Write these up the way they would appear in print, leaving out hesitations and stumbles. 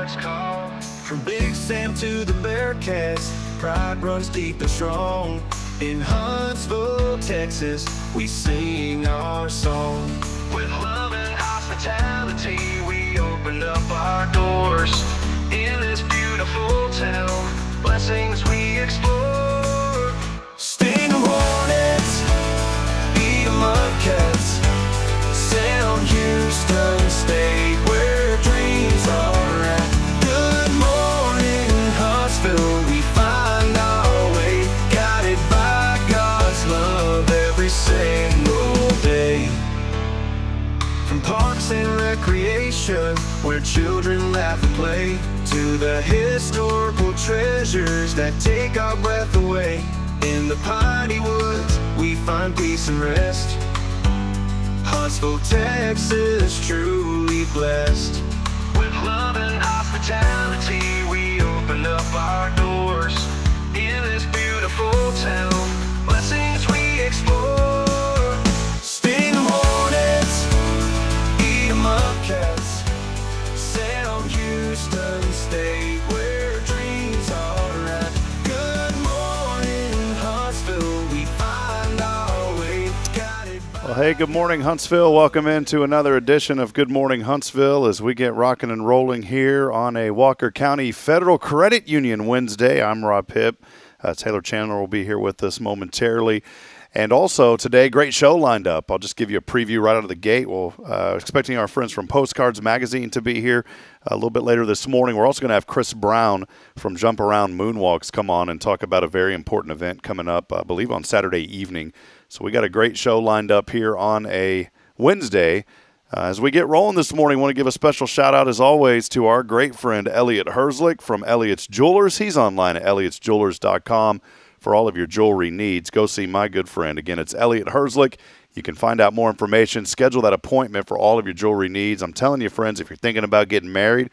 hearts call. From Big Sam to the Bearcats, pride runs deep and strong. In Huntsville, Texas, we sing our song. With love and hospitality, we open up our doors. In this beautiful town, blessings we explore. Sting 'em hornets, beat 'em up cats, Sound Houston State, where dreams are at. Good morning, Huntsville, we find our way, guided by God's love every single day. From parks and recreation, where children laugh and play, to the historical treasures that take our breath away. In the piney woods, we find peace and rest. Huntsville, Texas, truly blessed. With love and hospitality, we open up our doors. In this beautiful town, blessings we explore. Sting 'em hornets, eat 'em up cats, Sound Houston State, where dreams are at. Good morning, Huntsville, we find our way, guided by. Well, hey, good morning, Huntsville. Welcome into another edition of Good Morning Huntsville as we get rocking and rolling here on a Walker County Federal Credit Union Wednesday. I'm Rob Hipp. Taylor Chandler will be here with us momentarily. And also today, great show lined up. I'll just give you a preview right out of the gate. We're expecting our friends from Postcards Magazine to be here a little bit later this morning. We're also going to have Chris Brown from Jump Around Moonwalks come on and talk about a very important event coming up, I believe, on Saturday evening. So we got a great show lined up here on a Wednesday. As we get rolling this morning, I want to give a special shout-out, as always, to our great friend Elliot Herzlich from Elliot's Jewelers. He's online at elliotsjewelers.com for all of your jewelry needs. Go see my good friend. Again, it's Elliot Herzlich. You can find out more information, schedule that appointment for all of your jewelry needs. I'm telling you, friends, if you're thinking about getting married,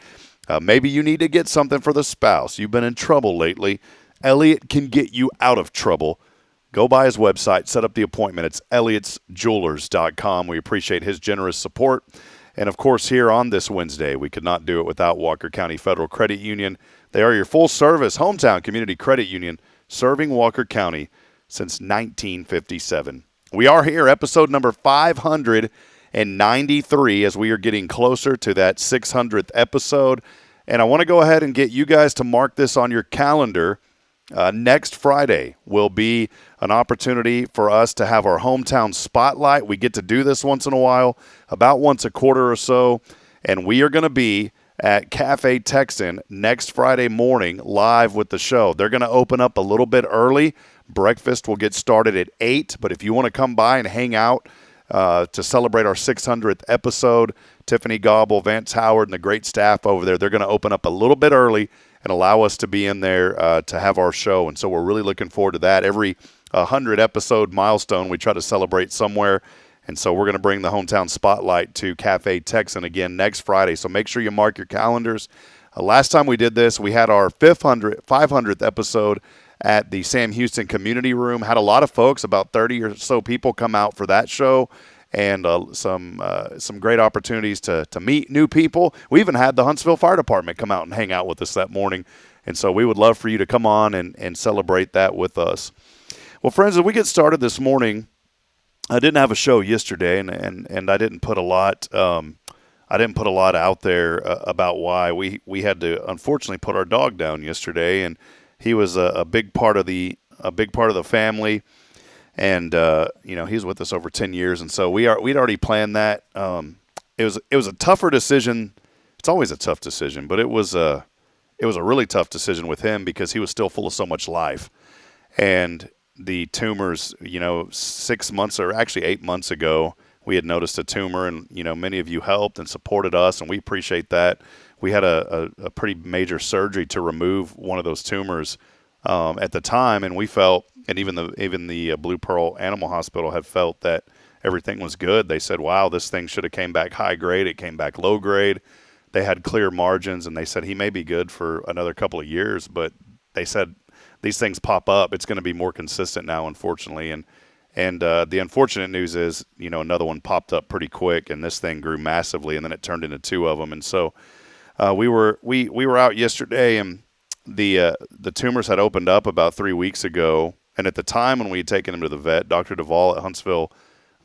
maybe you need to get something for the spouse. You've been in trouble lately. Elliot can get you out of trouble. Go by his website, set up the appointment. It's elliotsjewelers.com. We appreciate his generous support. And, of course, here on this Wednesday, we could not do it without Walker County Federal Credit Union. They are your full-service hometown community credit union, serving Walker County since 1957. We are here, episode number 593, as we are getting closer to that 600th episode. And I want to go ahead and get you guys to mark this on your calendar. Next Friday will be an opportunity for us to have our hometown spotlight. We get to do this once in a while, about once a quarter or so, and we are going to be at Cafe Texan next Friday morning live with the show. They're going to open up a little bit early. Breakfast will get started at 8, but if you want to come by and hang out to celebrate our 600th episode, Tiffany Gobble, Vance Howard, and the great staff over there, they're going to open up a little bit early and allow us to be in there to have our show. And so we're really looking forward to that. Every 100-episode milestone, we try to celebrate somewhere. And so we're going to bring the hometown spotlight to Cafe Texan again next Friday. So make sure you mark your calendars. Last time we did this, we had our 500th episode at the Sam Houston Community Room. Had a lot of folks, about 30 or so people come out for that show. And some great opportunities to meet new people. We even had the Huntsville Fire Department come out and hang out with us that morning. And so we would love for you to come on and celebrate that with us. Well, friends, as we get started this morning, I didn't have a show yesterday, and I didn't put a lot out there about why. We had to unfortunately put our dog down yesterday, and he was a big part of the family. And he's with us over 10 years, and so we'd already planned that. It was a tougher decision. It's always a tough decision, but it was a really tough decision with him because he was still full of so much life. And the tumors, 6 months or actually 8 months ago, we had noticed a tumor, and many of you helped and supported us, and we appreciate that. We had a pretty major surgery to remove one of those tumors at the time, and we felt. And even the Blue Pearl Animal Hospital had felt that everything was good. They said, wow, this thing should have came back high grade. It came back low grade. They had clear margins, and they said he may be good for another couple of years. But they said these things pop up. It's going to be more consistent now, unfortunately. And the unfortunate news is, another one popped up pretty quick, and this thing grew massively, and then it turned into two of them. And so We were out yesterday, and the tumors had opened up about 3 weeks ago. And at the time when we had taken him to the vet, Dr. Duvall at Huntsville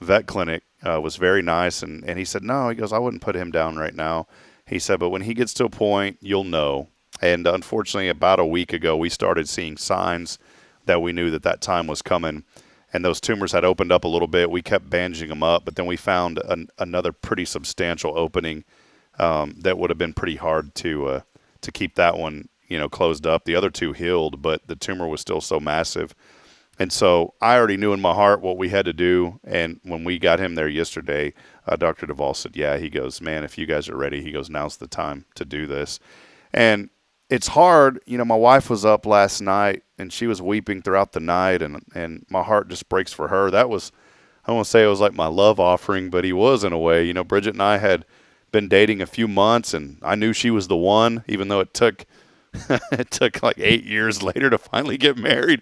Vet Clinic was very nice, and he said, no, he goes, I wouldn't put him down right now. He said, but when he gets to a point, you'll know. And unfortunately, about a week ago, we started seeing signs that we knew that time was coming. And those tumors had opened up a little bit. We kept bandaging them up, but then we found another pretty substantial opening that would have been pretty hard to keep that one, closed up. The other two healed, but the tumor was still so massive. And so I already knew in my heart what we had to do. And when we got him there yesterday, Dr. Duvall said, yeah, he goes, man, if you guys are ready, he goes, now's the time to do this. And it's hard. My wife was up last night and she was weeping throughout the night, and my heart just breaks for her. That was, I won't say it was like my love offering, but he was in a way. Bridget and I had been dating a few months, and I knew she was the one, even though it took like 8 years later to finally get married.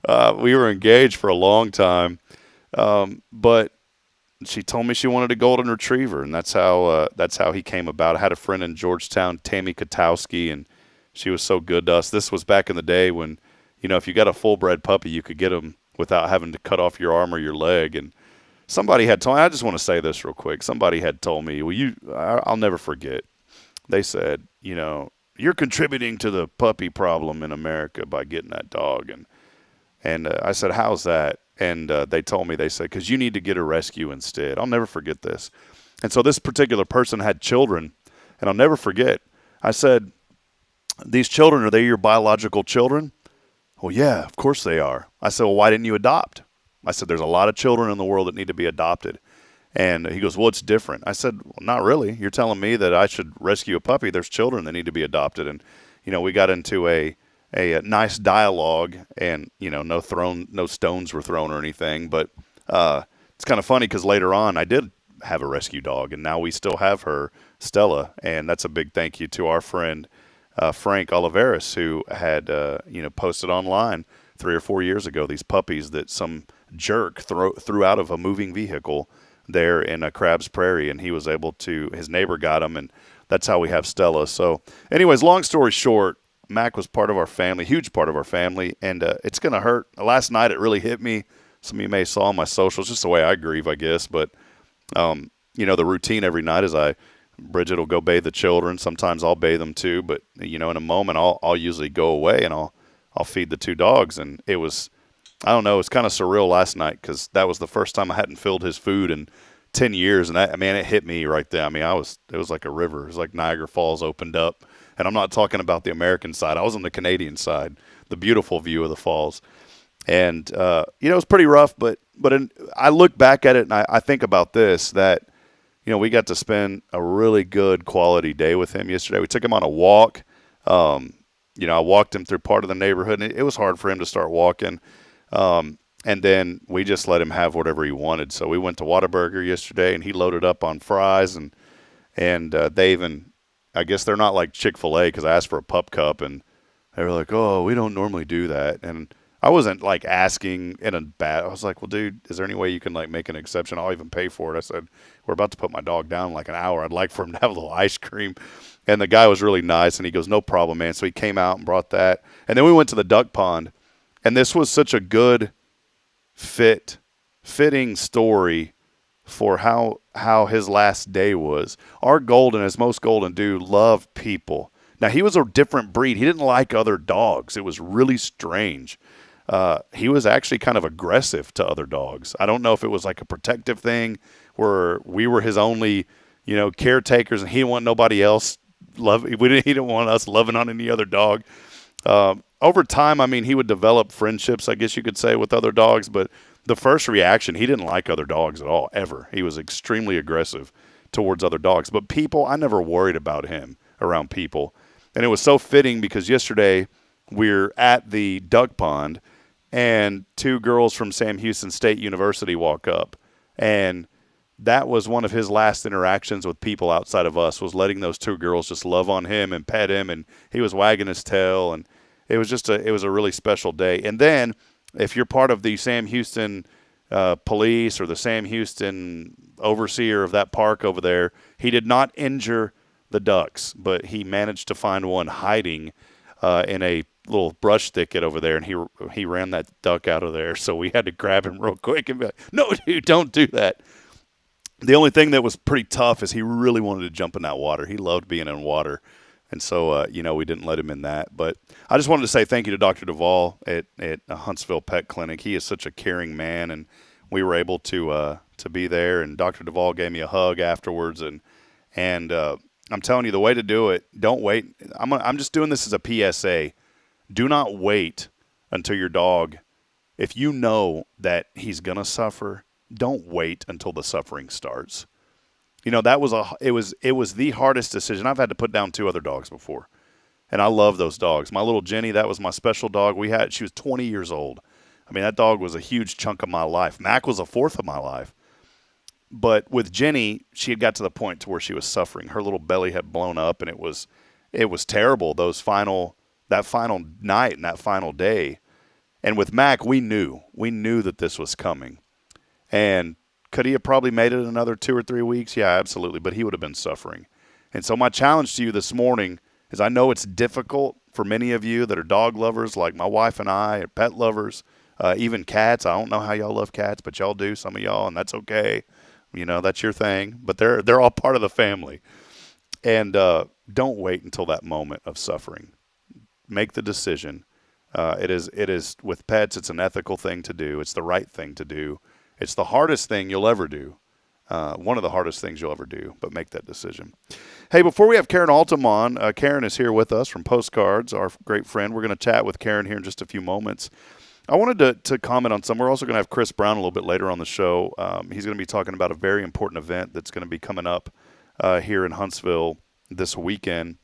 We were engaged for a long time, but she told me she wanted a golden retriever, and that's how he came about. I had a friend in Georgetown, Tammy Katowski, and she was so good to us. This was back in the day when, if you got a full-bred puppy, you could get them without having to cut off your arm or your leg. And somebody had told me, I just want to say this real quick. Somebody had told me, I'll never forget. They said, you're contributing to the puppy problem in America by getting that dog. And I said, how's that? And they told me, they said, because you need to get a rescue instead. I'll never forget this. And so this particular person had children, and I'll never forget. I said, these children, are they your biological children? Well, yeah, of course they are. I said, well, why didn't you adopt? I said, there's a lot of children in the world that need to be adopted. And he goes, well, it's different. I said, well, not really. You're telling me that I should rescue a puppy. There's children that need to be adopted. And, we got into a nice dialogue, and, no stones were thrown or anything. But it's kind of funny because later on I did have a rescue dog, and now we still have her, Stella. And that's a big thank you to our friend, Frank Oliveris, who had, posted online 3 or 4 years ago these puppies that some jerk threw out of a moving vehicle there in Crabs Prairie, and he was able to, his neighbor got him, and that's how we have Stella. So anyways, long story short, Mac was part of our family, huge part of our family, and it's going to hurt. Last night it really hit me. Some of you may saw on my socials, just the way I grieve, I guess, but, the routine every night is Bridget will go bathe the children. Sometimes I'll bathe them too, but in a moment I'll usually go away and I'll feed the two dogs. And it was, I don't know, it was kind of surreal last night because that was the first time I hadn't filled his food in 10 years. And it hit me right there. It was like a river. It was like Niagara Falls opened up. And I'm not talking about the American side. I was on the Canadian side, the beautiful view of the falls. And, it was pretty rough, but I look back at it and I think about this, that, we got to spend a really good quality day with him yesterday. We took him on a walk. I walked him through part of the neighborhood, and it was hard for him to start walking. And then we just let him have whatever he wanted. So we went to Whataburger yesterday, and he loaded up on fries, and they even, I guess they're not like Chick-fil-A, because I asked for a pup cup, and they were like, oh, we don't normally do that. And I wasn't like asking in a bad, I was like, well, dude, is there any way you can like make an exception? I'll even pay for it. I said, we're about to put my dog down in like an hour. I'd like for him to have a little ice cream. And the guy was really nice, and he goes, no problem, man. So he came out and brought that. And then we went to the duck pond, and this was such a good fitting story for how his last day was. Our golden, as most golden do, love people. Now, he was a different breed. He didn't like other dogs. It was really strange. He was actually kind of aggressive to other dogs. I don't know if it was like a protective thing where we were his only, caretakers, and he didn't want nobody else he didn't want us loving on any other dog. Over time, he would develop friendships, I guess you could say, with other dogs. But the first reaction, he didn't like other dogs at all, ever. He was extremely aggressive towards other dogs. But people, I never worried about him around people. And it was so fitting because yesterday we're at the duck pond, and 2 girls from Sam Houston State University walk up. And that was one of his last interactions with people outside of us, was letting those 2 girls just love on him and pet him. And he was wagging his tail. And it was a really special day. And then if you're part of the Sam Houston police or the Sam Houston overseer of that park over there, he did not injure the ducks, but he managed to find one hiding in a little brush thicket over there, and he ran that duck out of there. So we had to grab him real quick and be like, "No, dude, don't do that." The only thing that was pretty tough is he really wanted to jump in that water. He loved being in water. And so, we didn't let him in that. But I just wanted to say thank you to Dr. Duvall at Huntsville Pet Clinic. He is such a caring man, and we were able to be there. And Dr. Duvall gave me a hug afterwards. And I'm telling you, the way to do it, don't wait. I'm just doing this as a PSA. Do not wait until your dog, if you know that he's going to suffer, don't wait until the suffering starts. That was it was the hardest decision. I've had to put down 2 other dogs before, and I love those dogs. My little Jenny, that was my special dog. She was 20 years old. I mean, that dog was a huge chunk of my life. Mac was a fourth of my life. But with Jenny, she had got to the point to where she was suffering. Her little belly had blown up, and it was terrible. That final night and that final day. And with Mac, we knew that this was coming. And could he have probably made it another 2 or 3 weeks? Yeah, absolutely. But he would have been suffering. And so my challenge to you this morning is, I know it's difficult for many of you that are dog lovers like my wife and I, or pet lovers, even cats. I don't know how y'all love cats, but y'all do, some of y'all, and that's okay. That's your thing. But they're all part of the family. And don't wait until that moment of suffering. Make the decision. It is with pets, it's an ethical thing to do. It's the right thing to do. It's the hardest thing you'll ever do. One of the hardest things you'll ever do, but make that decision. Hey, before we have Karen Altum on, Karen is here with us from Postcards, our great friend. We're going to chat with Karen here in just a few moments. I wanted to comment on some. We're also going to have Chris Brown a little bit later on the show. He's going to be talking about a very important event that's going to be coming up here in Huntsville this weekend.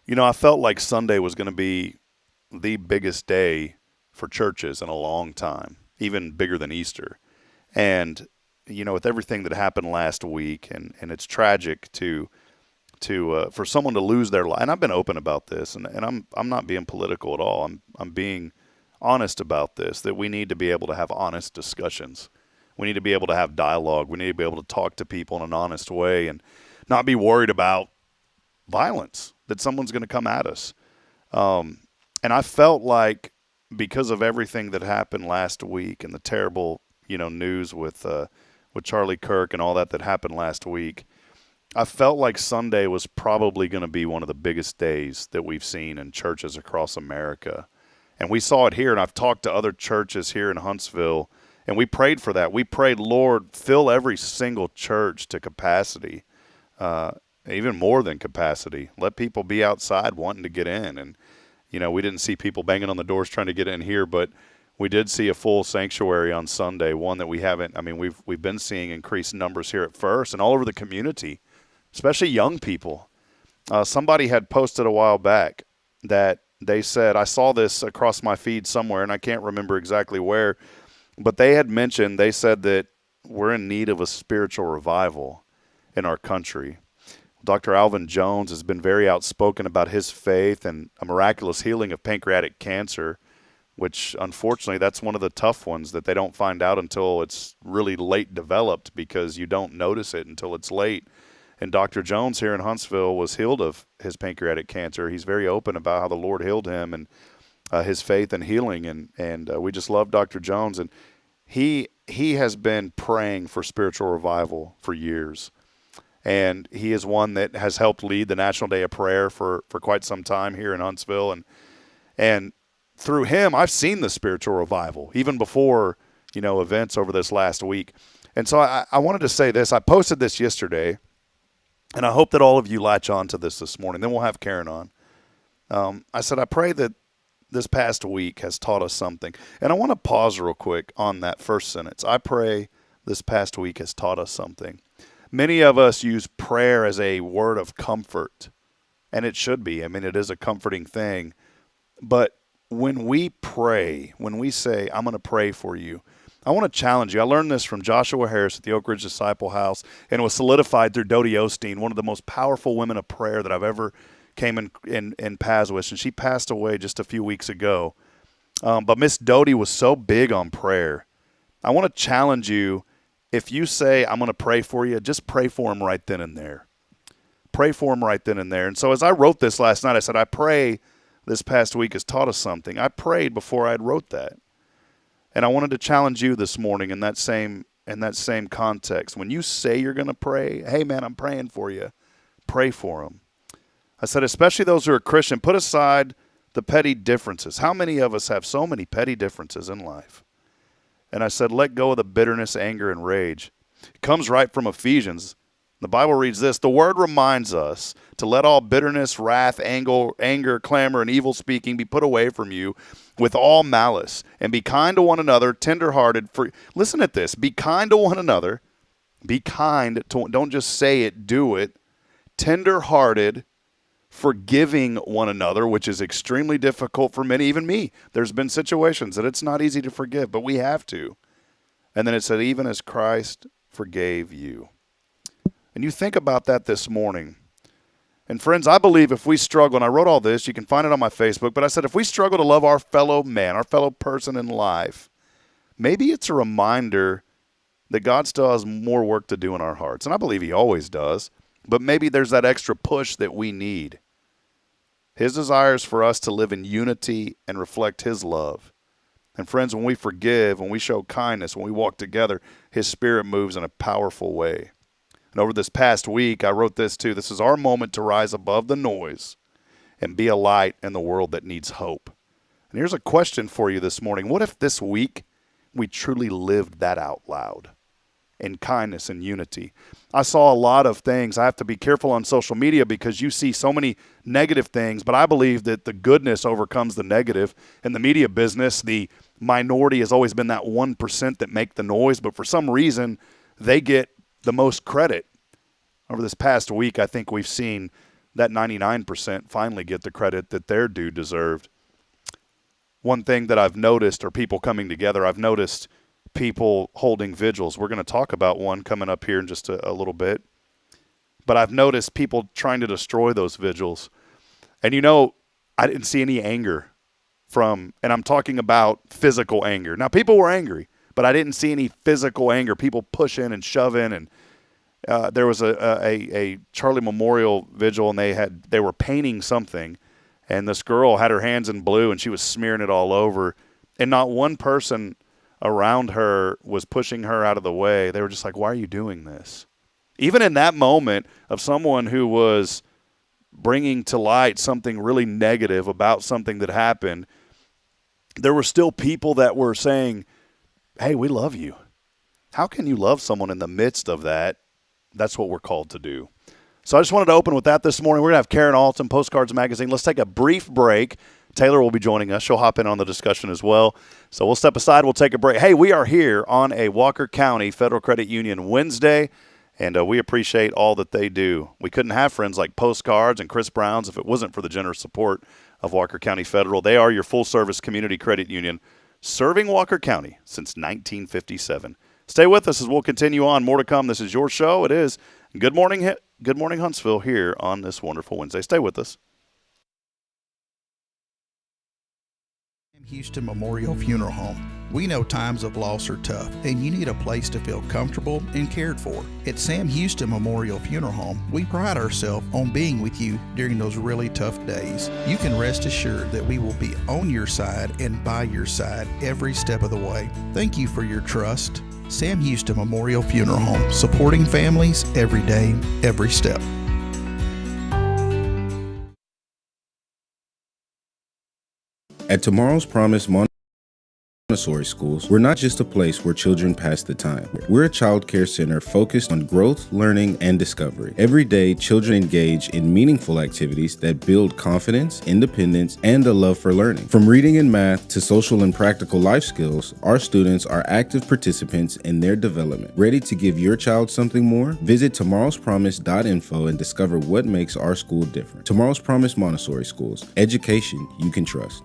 I felt like Sunday was going to be the biggest day for churches in a long time, even bigger than Easter. And, with everything that happened last week, and it's tragic for someone to lose their life. And I've been open about this, and I'm not being political at all. I'm being honest about this, that we need to be able to have honest discussions. We need to be able to have dialogue. We need to be able to talk to people in an honest way and not be worried about violence, that someone's going to come at us. And I felt like, because of everything that happened last week and the terrible, news with Charlie Kirk and all that happened last week, I felt like Sunday was probably going to be one of the biggest days that we've seen in churches across America. And we saw it here, and I've talked to other churches here in Huntsville, and we prayed for that. We prayed, Lord, fill every single church to capacity, even more than capacity. Let people be outside wanting to get in. And we didn't see people banging on the doors trying to get in here, but we did see a full sanctuary on Sunday, one that we haven't. I mean, we've been seeing increased numbers here at First and all over the community, especially young people. Somebody had posted a while back that they said, I saw this across my feed somewhere, and I can't remember exactly where, but they said that we're in need of a spiritual revival in our country. Dr. Alvin Jones has been very outspoken about his faith and a miraculous healing of pancreatic cancer, which unfortunately that's one of the tough ones that they don't find out until it's really late developed, because you don't notice it until it's late. And Dr. Jones here in Huntsville was healed of his pancreatic cancer. He's very open about how the Lord healed him and his faith and healing. And we just love Dr. Jones. And he has been praying for spiritual revival for years. And he is one that has helped lead the National Day of Prayer for quite some time here in Huntsville. And through him, I've seen the spiritual revival, even before, events over this last week. And so I wanted to say this. I posted this yesterday, and I hope that all of you latch on to this morning. Then we'll have Karen on. I said, I pray that this past week has taught us something. And I want to pause real quick on that first sentence. I pray this past week has taught us something. Many of us use prayer as a word of comfort, and it should be. I mean, it is a comforting thing. But when we pray, when we say, I'm going to pray for you, I want to challenge you. I learned this from Joshua Harris at the Oak Ridge Disciple House, and it was solidified through Dodie Osteen, one of the most powerful women of prayer that I've ever came in paths with, and she passed away just a few weeks ago. But Miss Dodie was so big on prayer. I want to challenge you. If you say, I'm going to pray for you, just pray for him right then and there. Pray for them right then and there. And so as I wrote this last night, I said, I pray this past week has taught us something. I prayed before I had wrote that. And I wanted to challenge you this morning in that same context. When you say you're going to pray, hey, man, I'm praying for you. Pray for them. I said, especially those who are Christian, put aside the petty differences. How many of us have so many petty differences in life? And I said, let go of the bitterness, anger, and rage. It comes right from Ephesians. The Bible reads this: the word reminds us to let all bitterness, wrath, anger, clamor, and evil speaking be put away from you with all malice, and be kind to one another, tenderhearted. Listen at this. Be kind to one another. Be kind to, don't just say it, do it. Tenderhearted, forgiving one another, which is extremely difficult for many, even me. There's been situations that it's not easy to forgive, but we have to. And then it said, even as Christ forgave you. And you think about that this morning. And friends, I believe if we struggle, and I wrote all this, you can find it on my Facebook, but I said if we struggle to love our fellow man, our fellow person in life, maybe it's a reminder that God still has more work to do in our hearts. And I believe he always does, but maybe there's that extra push that we need. His desire is for us to live in unity and reflect his love. And friends, when we forgive, when we show kindness, when we walk together, his Spirit moves in a powerful way. And over this past week, I wrote this too. This is our moment to rise above the noise and be a light in the world that needs hope. And here's a question for you this morning. What if this week we truly lived that out loud in kindness and unity? I saw a lot of things. I have to be careful on social media because you see so many negative things, but I believe that the goodness overcomes the negative. In the media business, the minority has always been that 1% that make the noise, but for some reason, they get the most credit. Over this past week, I think we've seen that 99% finally get the credit that their due deserved. One thing that I've noticed are people coming together. I've noticed people holding vigils. We're going to talk about one coming up here in just a little bit. But I've noticed people trying to destroy those vigils. And you know, I didn't see any anger from, and I'm talking about physical anger. Now, people were angry, but I didn't see any physical anger. People pushing and shoving, and there was a Charlie Memorial Vigil, and they were painting something, and this girl had her hands in blue, and she was smearing it all over, and not one person around her was pushing her out of the way. They were just like, why are you doing this? Even in that moment of someone who was bringing to light something really negative about something that happened, there were still people that were saying, hey, we love you. How can you love someone in the midst of that? That's what we're called to do. So I just wanted to open with that this morning. We're going to have Karen Alton, Postcards Magazine. Let's take a brief break. Taylor will be joining us. She'll hop in on the discussion as well. So we'll step aside. We'll take a break. Hey, we are here on a Walker County Federal Credit Union Wednesday, and we appreciate all that they do. We couldn't have friends like Postcards and Chris Brown's if it wasn't for the generous support of Walker County Federal. They are your full-service community credit union, serving Walker County since 1957. Stay with us as we'll continue on. More to come. This is your show. It is Good Morning Huntsville here on this wonderful Wednesday. Stay with us. Houston Memorial Funeral Home. We know times of loss are tough, and you need a place to feel comfortable and cared for. At Sam Houston Memorial Funeral Home, we pride ourselves on being with you during those really tough days. You can rest assured that we will be on your side and by your side every step of the way. Thank you for your trust. Sam Houston Memorial Funeral Home, supporting families every day, every step. At Tomorrow's Promise Montessori Schools, we're not just a place where children pass the time. We're a child care center focused on growth, learning, and discovery. Every day, children engage in meaningful activities that build confidence, independence, and a love for learning. From reading and math to social and practical life skills, our students are active participants in their development. Ready to give your child something more? Visit tomorrowspromise.info and discover what makes our school different. Tomorrow's Promise Montessori Schools. Education you can trust.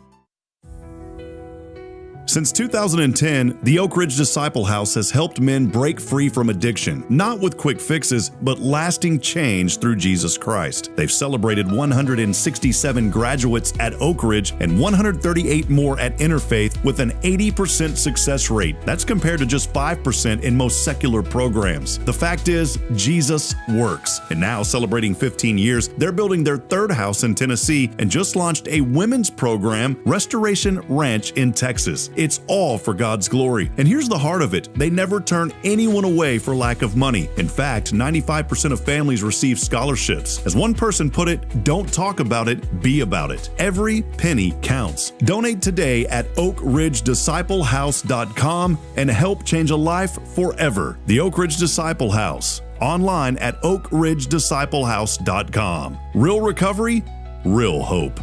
Since 2010, the Oak Ridge Disciple House has helped men break free from addiction, not with quick fixes, but lasting change through Jesus Christ. They've celebrated 167 graduates at Oak Ridge and 138 more at Interfaith with an 80% success rate. That's compared to just 5% in most secular programs. The fact is, Jesus works. And now, celebrating 15 years, they're building their third house in Tennessee and just launched a women's program, Restoration Ranch in Texas. It's all for God's glory. And here's the heart of it. They never turn anyone away for lack of money. In fact, 95% of families receive scholarships. As one person put it, don't talk about it, be about it. Every penny counts. Donate today at oakridgedisciplehouse.com and help change a life forever. The Oak Ridge Disciple House. Online at oakridgedisciplehouse.com. Real recovery, real hope.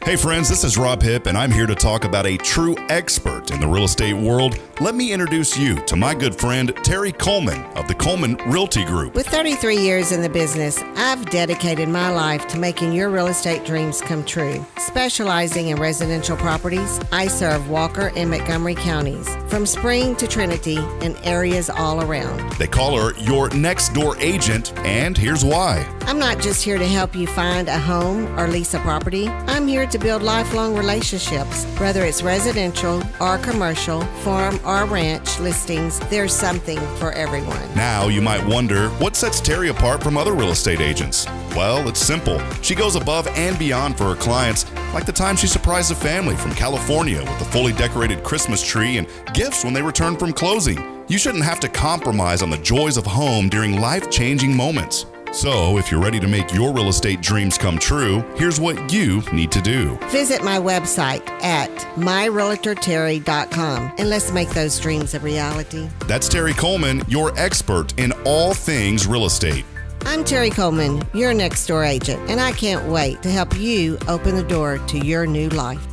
Hey friends, this is Rob Hipp, and I'm here to talk about a true expert in the real estate world. Let me introduce you to my good friend, Terry Coleman of the Coleman Realty Group. With 33 years in the business, I've dedicated my life to making your real estate dreams come true. Specializing in residential properties, I serve Walker and Montgomery counties, from Spring to Trinity and areas all around. They call her your next door agent, and here's why. I'm not just here to help you find a home or lease a property. I'm here to build lifelong relationships. Whether it's residential or commercial, farm or ranch listings, there's something for everyone. Now you might wonder, what sets Terry apart from other real estate agents? Well, it's simple. She goes above and beyond for her clients, like the time she surprised a family from California with a fully decorated Christmas tree and gifts when they returned from closing. You shouldn't have to compromise on the joys of home during life-changing moments. So, if you're ready to make your real estate dreams come true, here's what you need to do. Visit my website at myrealtorterry.com and let's make those dreams a reality. That's Terry Coleman, your expert in all things real estate. I'm Terry Coleman, your next door agent, and I can't wait to help you open the door to your new life.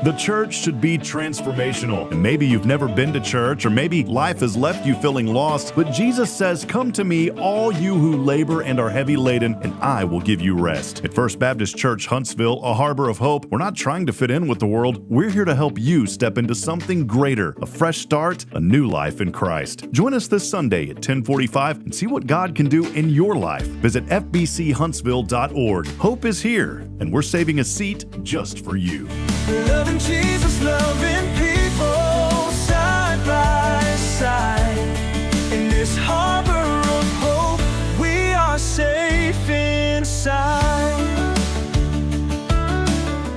The church should be transformational. And maybe you've never been to church, or maybe life has left you feeling lost, but Jesus says, "Come to me, all you who labor and are heavy laden, and I will give you rest." At First Baptist Church, Huntsville, a harbor of hope, we're not trying to fit in with the world. We're here to help you step into something greater, a fresh start, a new life in Christ. Join us this Sunday at 10:45 and see what God can do in your life. Visit fbchuntsville.org. Hope is here, and we're saving a seat just for you. Loving Jesus, loving people side by side. In this harbor of hope, we are safe inside.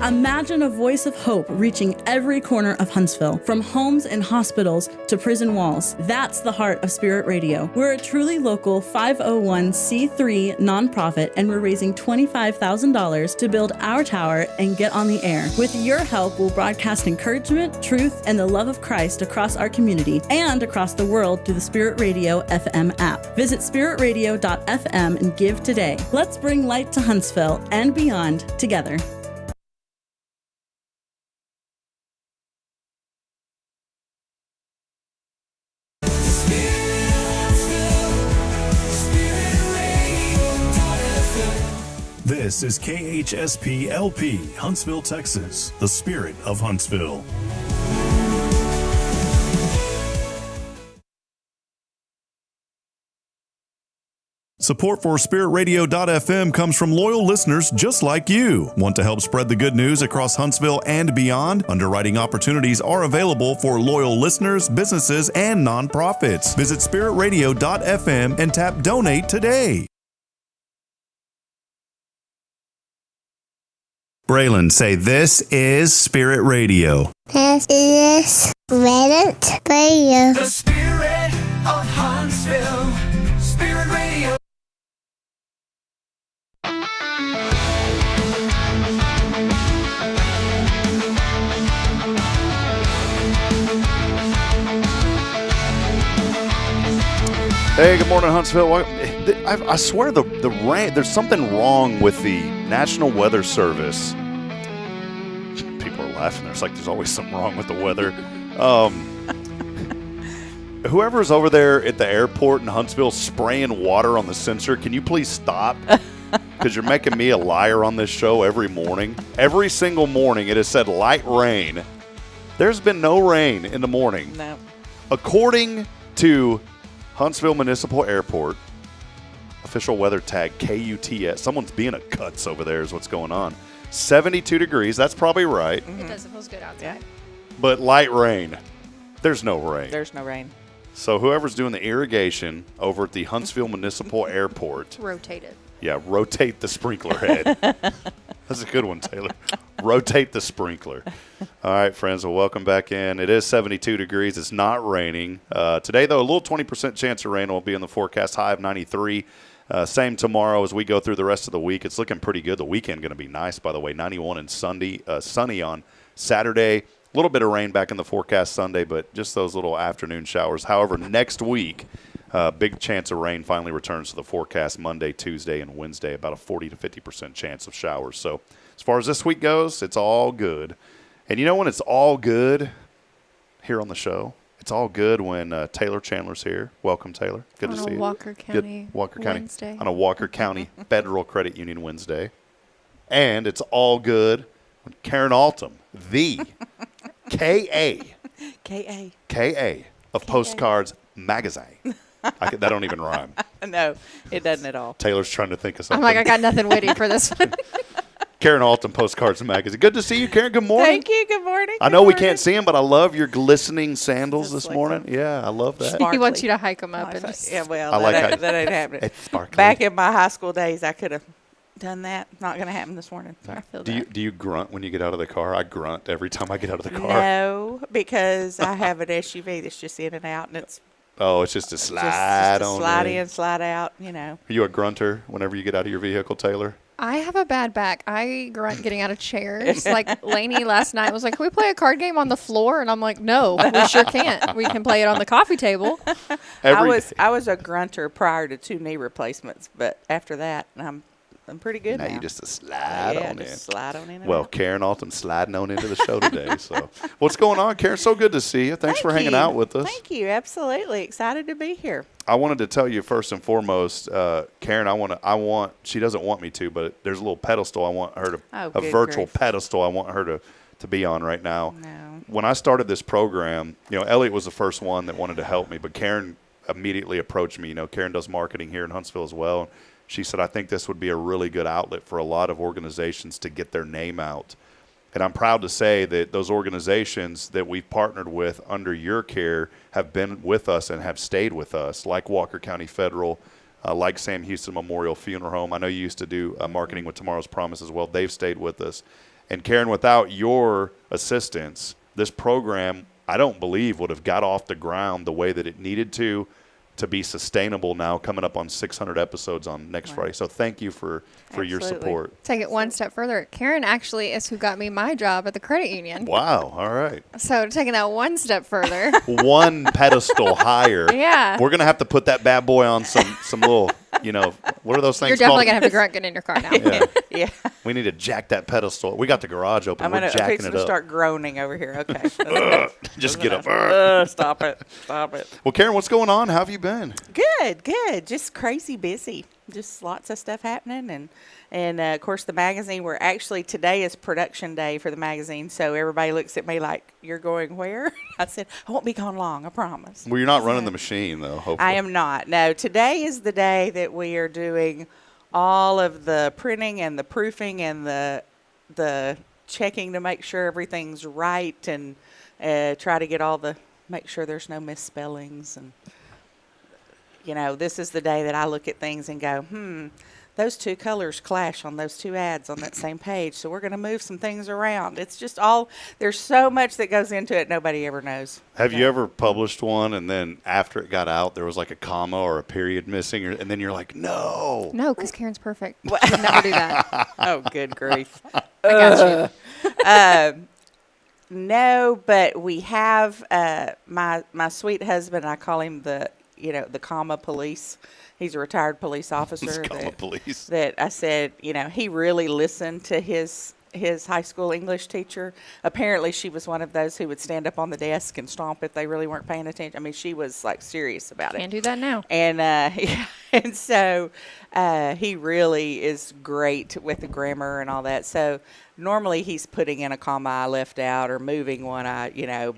Imagine a voice of hope reaching every corner of Huntsville, from homes and hospitals to prison walls. That's the heart of Spirit Radio. We're a truly local 501c3 nonprofit, and we're raising $25,000 to build our tower and get on the air. With your help, we'll broadcast encouragement, truth, and the love of Christ across our community and across the world through the Spirit Radio FM app. Visit spiritradio.fm and give today. Let's bring light to Huntsville and beyond together. This is KHSP LP, Huntsville, Texas, the spirit of Huntsville. Support for SpiritRadio.fm comes from loyal listeners just like you. Want to help spread the good news across Huntsville and beyond? Underwriting opportunities are available for loyal listeners, businesses, and nonprofits. Visit SpiritRadio.fm and tap Donate today. Braylon, say, "This is Spirit Radio." This is Spirit Radio. The spirit of Huntsville, Spirit Radio. Hey, good morning, Huntsville. I swear the rain, there's something wrong with the National Weather Service. People are laughing. There's always something wrong with the weather. Whoever's over there at the airport in Huntsville spraying water on the sensor, can you please stop? Because you're making me a liar on this show every morning. Every single morning it has said light rain. There's been no rain in the morning. No. According to Huntsville Municipal Airport, official weather tag KUTS. Someone's being a cuts over there is what's going on. 72 degrees. That's probably right. It does. It feels good outside. But light rain. There's no rain. There's no rain. So whoever's doing the irrigation over at the Huntsville Municipal Airport. Rotate it. Yeah, rotate the sprinkler head. That's a good one, Taylor. Rotate the sprinkler. All right, friends, well, welcome back in. It is 72 degrees. It's not raining. Today, though, a little 20% chance of rain will be in the forecast, high of 93. Same tomorrow as we go through the rest of the week. It's looking pretty good. The weekend going to be nice, by the way. 91 and sunny on Saturday. A little bit of rain back in the forecast Sunday, but just those little afternoon showers. However, next week, big chance of rain finally returns to the forecast Monday, Tuesday, and Wednesday, about a 40 to 50% chance of showers. So as far as this week goes, it's all good. And you know when it's all good here on the show? It's all good when Taylor Chandler's here. Welcome, Taylor. Good to see you. Walker County Walker County Wednesday. on a Walker County Federal Credit Union Wednesday. And it's all good when Karen Altum, the K.A. of Postcards Magazine. That don't even rhyme. No, it doesn't at all. Taylor's trying to think of I'm something. like, I got nothing witty for this one. Karen Altum, Postcards Magazine. Good to see you, Karen. Good morning. Thank you. Good morning. I know we can't see them, but I love your glistening sandals this morning. Yeah, I love that. Sparkly. He wants you to hike them up. And just, Yeah, well, I like how that ain't happening. It's sparkly. Back in my high school days, I could have done that. Not going to happen this morning. I feel Do that. you grunt when you get out of the car? I grunt every time I get out of the car. No, because I have an SUV that's just in and out, and it's Oh, it's just a just slide a on slide in. in, slide out, you know. Are you a grunter whenever you get out of your vehicle, Taylor? I have a bad back. I grunt getting out of chairs. Like Lainey last night was like, "Can we play a card game on the floor?" And I'm like, "No, we sure can't. We can play it on the coffee table." I was a grunter prior to 2 knee replacements, but after that, I'm pretty good now. Now you just slide on in. Just slide on in. And Well, out. Karen Altum sliding on into the show today. So, what's going on, Karen? So good to see you. Thanks for Thank hanging you. out with us. Thank you. Absolutely excited to be here. I wanted to tell you first and foremost, Karen. She doesn't want me to, but there's a little pedestal I want her to, Oh, a good virtual grief. pedestal I want her to be on right now. No. When I started this program, Elliot was the first one that wanted to help me, but Karen immediately approached me. Karen does marketing here in Huntsville as well. She said, I think this would be a really good outlet for a lot of organizations to get their name out. And I'm proud to say that those organizations that we've partnered with under your care have been with us and have stayed with us, like Walker County Federal, like Sam Houston Memorial Funeral Home. I know you used to do marketing with Tomorrow's Promise as well. They've stayed with us. And Karen, without your assistance, this program, I don't believe, would have got off the ground the way that it needed to be sustainable now, coming up on 600 episodes on next Friday. So thank you for your Absolutely. support. Take it one step further. Karen actually is who got me my job at the credit union. Wow. All right. So taking that one step further. One pedestal higher. Yeah. We're going to have to put that bad boy on some little, what are those things You're called? definitely going to have to grunt getting in your car now. Yeah. Yeah. We need to jack that pedestal. We got the garage open. I'm We're going jacking to it up. start groaning over here. Okay. Just get up. Stop it. Stop it. Well, Karen, what's going on? How have you been? Good. Just crazy busy. Just lots of stuff happening. And of course, the magazine, today is production day for the magazine. So everybody looks at me like, you're going where? I said, I won't be gone long, I promise. Well, you're not running the machine, though, hopefully. I am not. No, today is the day that we are doing all of the printing and the proofing and the checking to make sure everything's right and try to make sure there's no misspellings. And, this is the day that I look at things and go, those 2 colors clash on those 2 ads on that same page. So we're going to move some things around. It's just there's so much that goes into it nobody ever knows. Have you ever published one and then after it got out, there was like a comma or a period missing, and then you're like, no. No, because Karen's perfect. She'd never do that. Oh, good grief. I got you. No, but we have my sweet husband. I call him the comma police. He's a retired police officer. Police. That I said, he really listened to his high school English teacher. Apparently, she was one of those who would stand up on the desk and stomp if they really weren't paying attention. I mean, she was like serious about it. Can't do that now. And and so He really is great with the grammar and all that. So normally he's putting in a comma I left out or moving one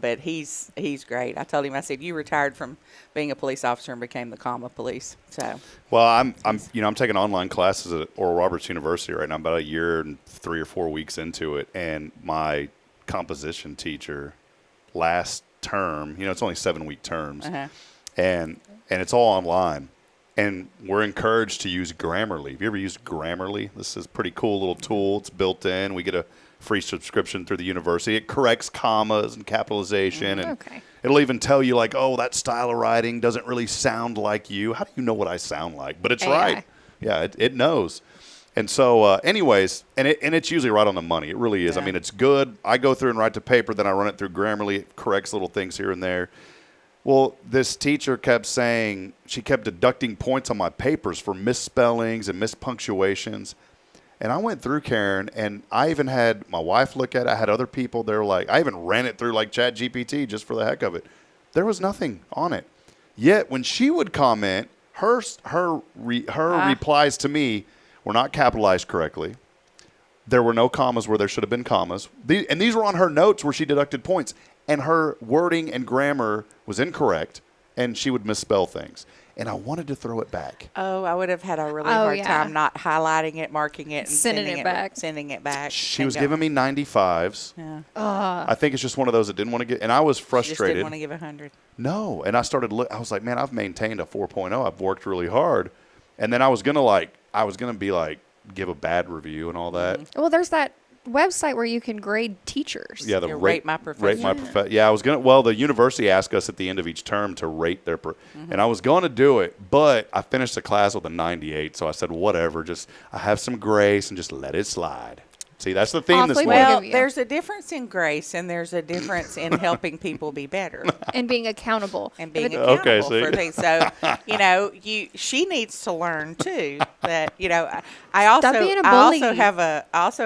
but he's great. I told him, I said, you retired from being a police officer and became the comma police. So Well, I'm taking online classes at Oral Roberts University right now. I'm about a year and 3 or 4 weeks into it, and my composition teacher last term, it's only 7-week terms, and it's all online. And we're encouraged to use Grammarly. Have you ever used Grammarly? This is a pretty cool little tool. It's built in. We get a free subscription through the university. It corrects commas and capitalization. And it'll even tell you, like, oh, that style of writing doesn't really sound like you. How do you know what I sound like? But it's right. Yeah, it knows. And so anyways, and it's usually right on the money. It really is. I mean, it's good. I go through and write the paper, then I run it through Grammarly. It corrects little things here and there. Well, this teacher kept saying, she kept deducting points on my papers for misspellings and mispunctuations. And I went through, Karen, and I even had my wife look at it. I had other people. They're like, I even ran it through like ChatGPT just for the heck of it. There was nothing on it. Yet when she would comment, her replies to me were not capitalized correctly. There were no commas where there should have been commas. And these were on her notes where she deducted points. And her wording and grammar was incorrect, and she would misspell things. And I wanted to throw it back. Oh, I would have had a really hard time not highlighting it, marking it, and sending it back. She was giving me 95s. Yeah. I think it's just one of those that didn't want to get, and I was frustrated. She just didn't want to give 100. No, and I was like, man, I've maintained a 4.0. I've worked really hard, and then I was gonna be like, give a bad review and all that. Well, there's that website where you can grade teachers. Yeah, the rate my professor. Rate my professor. Yeah, I was gonna. Well, the university asked us at the end of each term to rate their, and I was going to do it, but I finished the class with a 98, so I said, whatever, just I have some grace and just let it slide. See, that's the theme this morning. Well, there's a difference in grace, and there's a difference in helping people be better and being accountable for things. So, she needs to learn too that I also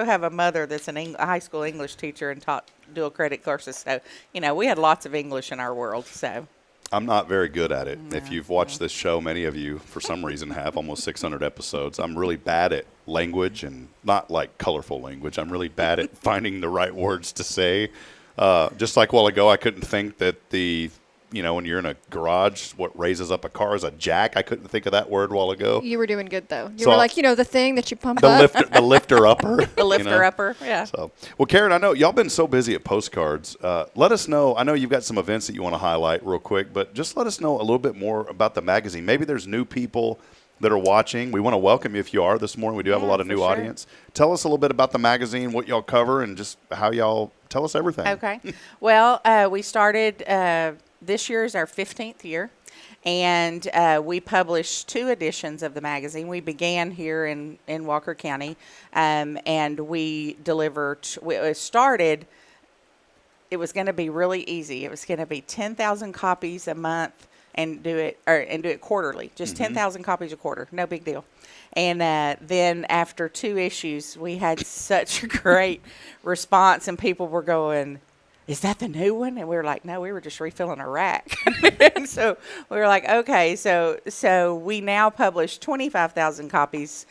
have a mother that's a high school English teacher and taught dual credit courses. So, we had lots of English in our world. So. I'm not very good at it. If you've watched this show, many of you, for some reason, have almost 600 episodes. I'm really bad at language, and not like colorful language. I'm really bad at finding the right words to say. Just like a while ago, I couldn't think that when you're in a garage, what raises up a car is a jack. I couldn't think of that word a while ago. You were doing good, though. You were like, the thing that you pump up. The lifter upper. The lifter upper, yeah. So, well, Karen, I know y'all been so busy at Postcards. Let us know. I know you've got some events that you want to highlight real quick, but just let us know a little bit more about the magazine. Maybe there's new people that are watching. We want to welcome you if you are this morning. We do have a lot of new audience. Tell us a little bit about the magazine, what y'all cover, and just how y'all tell us everything. Okay. Well, we started this year is our 15th year, and we published 2 editions of the magazine. We began here in Walker County, and we delivered. It started. It was going to be really easy. It was going to be 10,000 copies a month, and do it quarterly. Just 10,000 copies a quarter. No big deal. And then after 2 issues, we had such a great response, and people were going, is that the new one? And we were like, no, we were just refilling a rack. And so we were like, okay, so we now publish 25,000 copies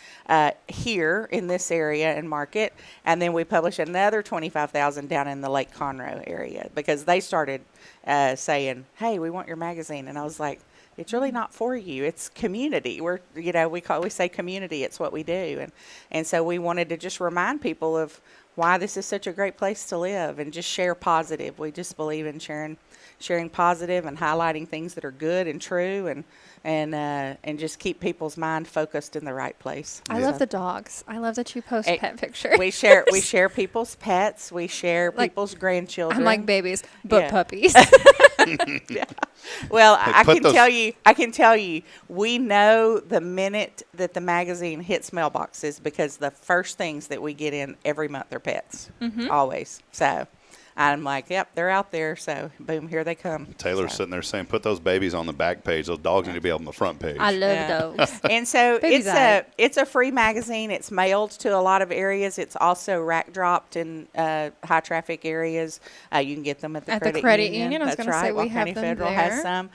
here in this area and market, and then we publish another 25,000 down in the Lake Conroe area, because they started saying, hey, we want your magazine. And I was like, it's really not for you. It's community. We say community. It's what we do. And so we wanted to just remind people of why this is such a great place to live, and just share positive. We just believe in sharing positive and highlighting things that are good and true, and just keep people's mind focused in the right place. I love the dogs. I love that you post pet pictures. We share people's pets. We share people's grandchildren. I'm like babies, but puppies. Yeah. Well, I can tell you, we know the minute that the magazine hits mailboxes, because the first things that we get in every month are pets, always. So I'm like, yep, they're out there. So boom, here they come. Taylor's sitting there saying, put those babies on the back page. Those dogs need to be on the front page. I love those. And so it's a free magazine. It's mailed to a lot of areas. It's also rack dropped in high traffic areas. You can get them at the credit union. I was That's right. We have County them Federal there. has some.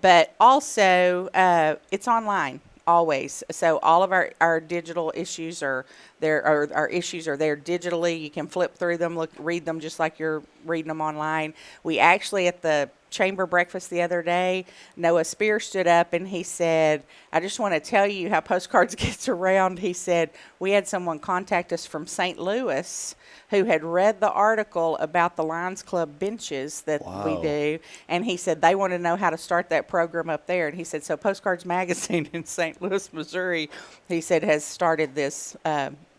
But also it's online. always. So all of our digital issues are there, or our issues are there digitally. You can flip through them, read them just like you're reading them online. We actually, at the chamber breakfast the other day, Noah Spear stood up and he said, I just want to tell you how Postcards gets around. He said, we had someone contact us from St. Louis who had read the article about the Lions Club benches that we do. And he said they want to know how to start that program up there. And he said, so Postcards Magazine in St. Louis, Missouri, he said, has started this.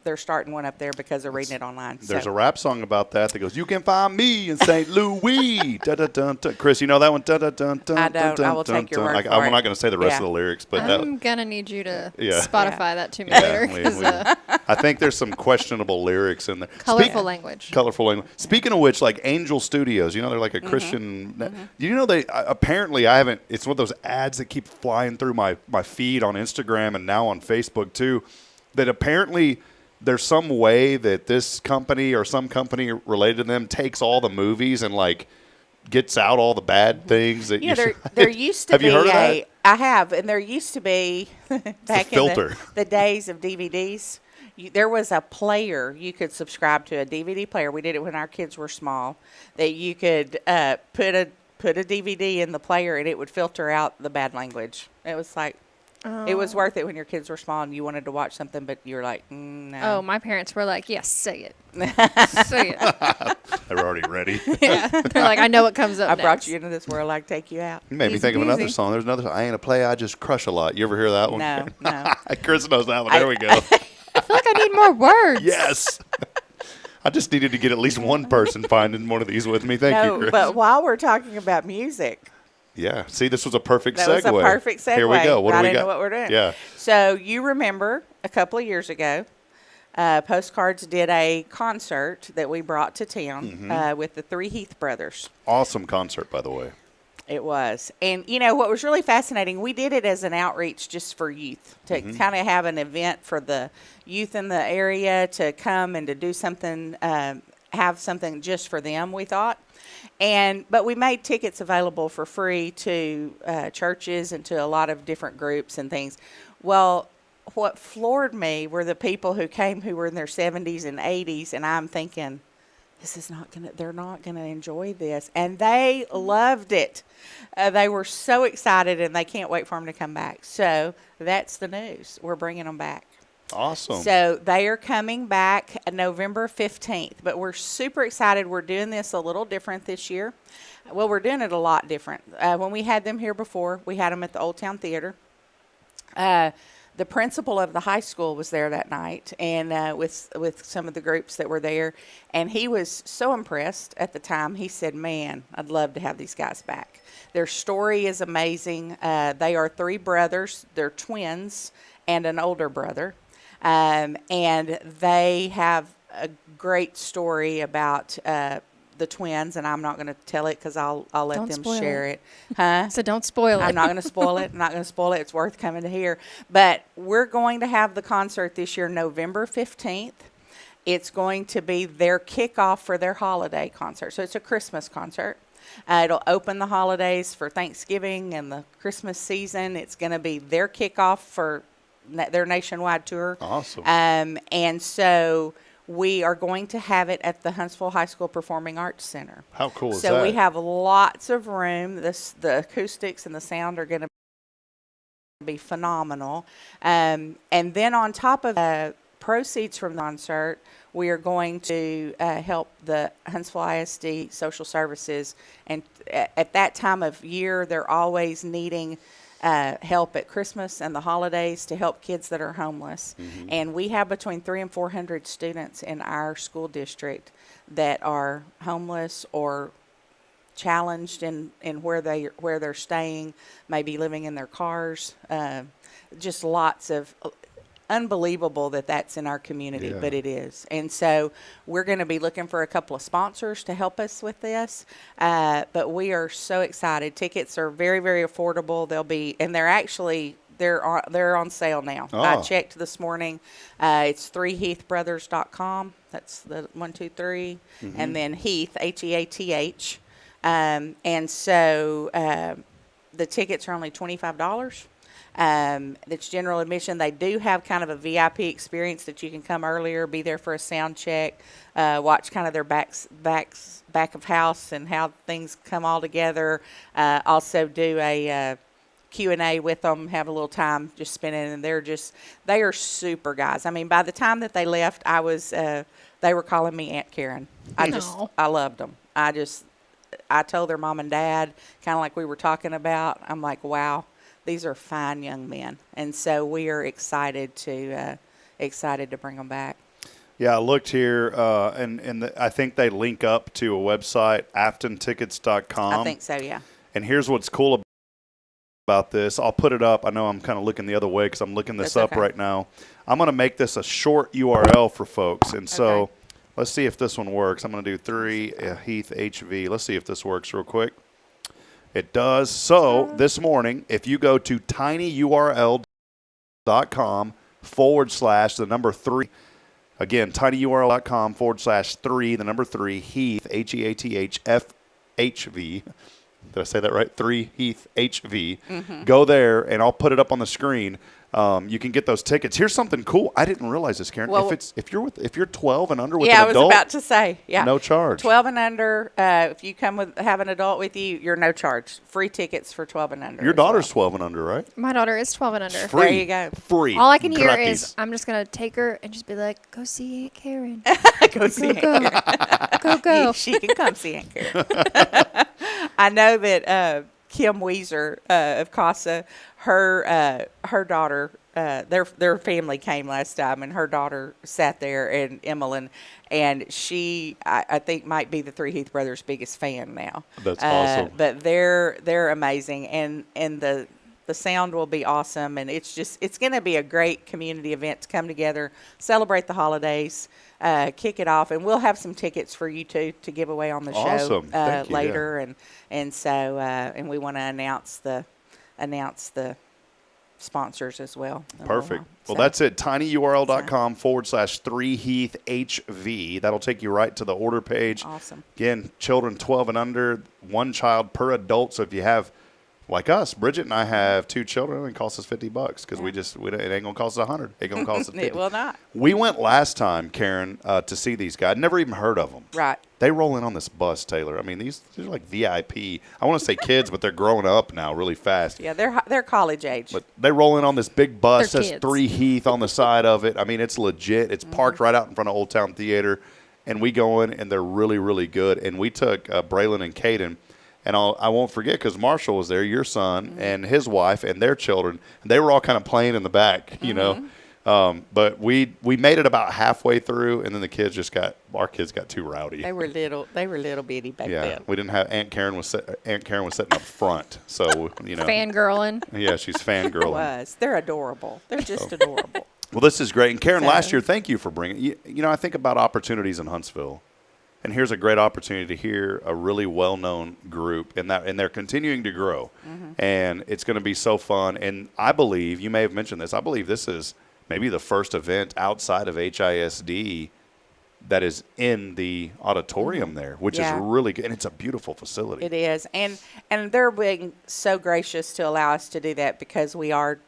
They're starting one up there because of reading it online. There's a rap song about that goes, you can find me in St. Louis. Da, da, dun, dun. Chris, you know that one? Da, da, dun, dun, I don't. dun, I will dun, take your dun. word for I'm it. not going to say the rest of the lyrics, but I'm going to need you to Yeah. Spotify that to me later. 'Cause, I think there's some questionable lyrics in there. colorful language. Colorful language. Speaking of which, like Angel Studios, you know, they're like a Christian. You know, they apparently I haven't. It's one of those ads that keep flying through my feed on Instagram and now on Facebook too. That apparently there's some way that this company or some company related to them takes all the movies and like gets out all the bad things that there used to have be you heard of that? I have, and there used to be back in the days of DVDs. There was a player you could subscribe to, a DVD player. We did it when our kids were small. That you could put a DVD in the player and it would filter out the bad language. It was like. It was worth it when your kids were small and you wanted to watch something, but you were like, no. Oh, my parents were like, yes, say it. Say it. They were already ready. Yeah. They're like, I know what comes up I brought next. you into this world, I'd take you out. You made me think of another song. There's another song. I ain't a play, I just crush a lot. You ever hear that one? No. Chris knows that one. There we go. I feel like I need more words. Yes. I just needed to get at least one person finding one of these with me. Thank you, Chris. But while we're talking about music. Yeah. See, this was a perfect segue. That was a perfect segue. Here we go. What do we got? Know what we're doing. Yeah. So you remember a couple of years ago, Postcards did a concert that we brought to town with the three Heath brothers. Awesome concert, by the way. It was. And, you know, what was really fascinating, we did it as an outreach just for youth, to kind of have an event for the youth in the area to come and to do something, have something just for them, we thought. But we made tickets available for free to churches and to a lot of different groups and things. Well, what floored me were the people who came who were in their 70s and 80s, and I'm thinking, they're not gonna enjoy this. And they loved it. They were so excited, and they can't wait for them to come back. So that's the news. We're bringing them back. Awesome. So they are coming back November 15th, but we're super excited. We're doing this a little different this year. Well, we're doing it a lot different. When we had them here before, we had them at the Old Town Theater. The principal of the high school was there that night, and with some of the groups that were there, and he was so impressed at the time. He said, man, I'd love to have these guys back. Their story is amazing. They are three brothers. They're twins and an older brother. And they have a great story about the twins, and I'm not going to tell it because I'll let them share it. Huh? So don't spoil it. I'm not going to spoil it. I'm not going to spoil it. It's worth coming to hear. But we're going to have the concert this year, November 15th. It's going to be their kickoff for their holiday concert. So it's a Christmas concert. It'll open the holidays for Thanksgiving and the Christmas season. It's going to be their kickoff for their nationwide tour. Awesome. And so we are going to have it at the Huntsville High School Performing Arts Center. How cool is that? So we have lots of room. The acoustics and the sound are going to be phenomenal. And then on top of proceeds from the concert, we are going to help the Huntsville ISD Social Services. And at that time of year, they're always needing help at Christmas and the holidays to help kids that are homeless. And we have between 300 and 400 students in our school district that are homeless or challenged in where they're staying, maybe living in their cars. Just lots of unbelievable that that's in our community, but it is. And so we're going to be looking for a couple of sponsors to help us with this. But we are so excited. Tickets are very, very affordable. They're on sale now. Oh. I checked this morning. It's 3heathbrothers.com. That's the 1, 2, 3, and then Heath, Heath. And so the tickets are only $25. That's general admission. They do have kind of a VIP experience that you can come earlier, be there for a sound check, watch kind of their back of house and how things come all together. Also do a Q&A with them, have a little time just spending, and they are super guys. I mean, by the time that they left, they were calling me Aunt Karen. I loved them. I told their mom and dad, kind of like we were talking about, I'm like, wow, these are fine young men. And so we are excited to bring them back. Yeah, I looked here, and I think they link up to a website, aftontickets.com. I think so, yeah. And here's what's cool about this. I'll put it up. I know I'm kind of looking the other way because I'm looking this up right now. I'm going to make this a short URL for folks. And so let's see if this one works. I'm going to do 3 Heath HV. Let's see if this works real quick. It does. So this morning, if you go to tinyurl.com /3, again, tinyurl.com /3, 3 Heath, HEATHFHV. Did I say that right? 3 Heath HV. Mm-hmm. Go there, and I'll put it up on the screen. You can get those tickets. Here's something cool. I didn't realize this, Karen. Well, if you're 12 and under with an an adult, I was about to say, no charge. 12 and under. If you have an adult with you, you're no charge. Free tickets for 12 and under. Your daughter's 12 and under, right? My daughter is 12 and under. Free. There you go. Free. All I can hear Gratis. is I'm just gonna take her and just be like, "Go see Aunt Karen. Go see Aunt Karen. Go." She can come see Aunt Karen. I know that Kim Weezer of CASA, her daughter. Their family came last time, and her daughter sat there, and Emmeline, and she, I think, might be the 3 Heath brothers' biggest fan now. That's awesome. But they're amazing, and the sound will be awesome, and it's going to be a great community event to come together, celebrate the holidays, kick it off, and we'll have some tickets for you to give away on the show later, and so we want to announce the sponsors as well. Perfect. Well, that's it. tinyurl.com /3 Heath HV. That'll take you right to the order page. Awesome. Again, children 12 and under, 1 child per adult. So if you have, like us, Bridget and I have 2 children, it costs us $50 because it ain't gonna cost us $100. It's gonna cost us $50. It will not. We went last time, Karen, to see these guys. Never even heard of them. Right. They roll in on this bus, Taylor. I mean, these are like VIP. I want to say kids, but they're growing up now really fast. Yeah, they're college age. But they roll in on this big bus. They're Says kids. 3 Heath on the side of it. I mean, it's legit. It's parked right out in front of Old Town Theater. And we go in, and they're really, really good. And we took Braylon and Caden. And I won't forget because Marshall was there, your son, and his wife and their children. And they were all kind of playing in the back, you know. But we made it about halfway through, and then our kids got too rowdy. They were little bitty back then. We didn't have Aunt Karen was sitting up front, so Fangirling. Yeah, she's fangirling. They're adorable. They're just adorable. Well, this is great. And Karen, last year, thank you for bringing. I think about opportunities in Huntsville, and here's a great opportunity to hear a really well-known group, and they're continuing to grow, and it's going to be so fun. And I believe you may have mentioned this. I believe this is maybe the first event outside of HISD that is in the auditorium there, which is really good. And it's a beautiful facility. It is. And they're being so gracious to allow us to do that because we are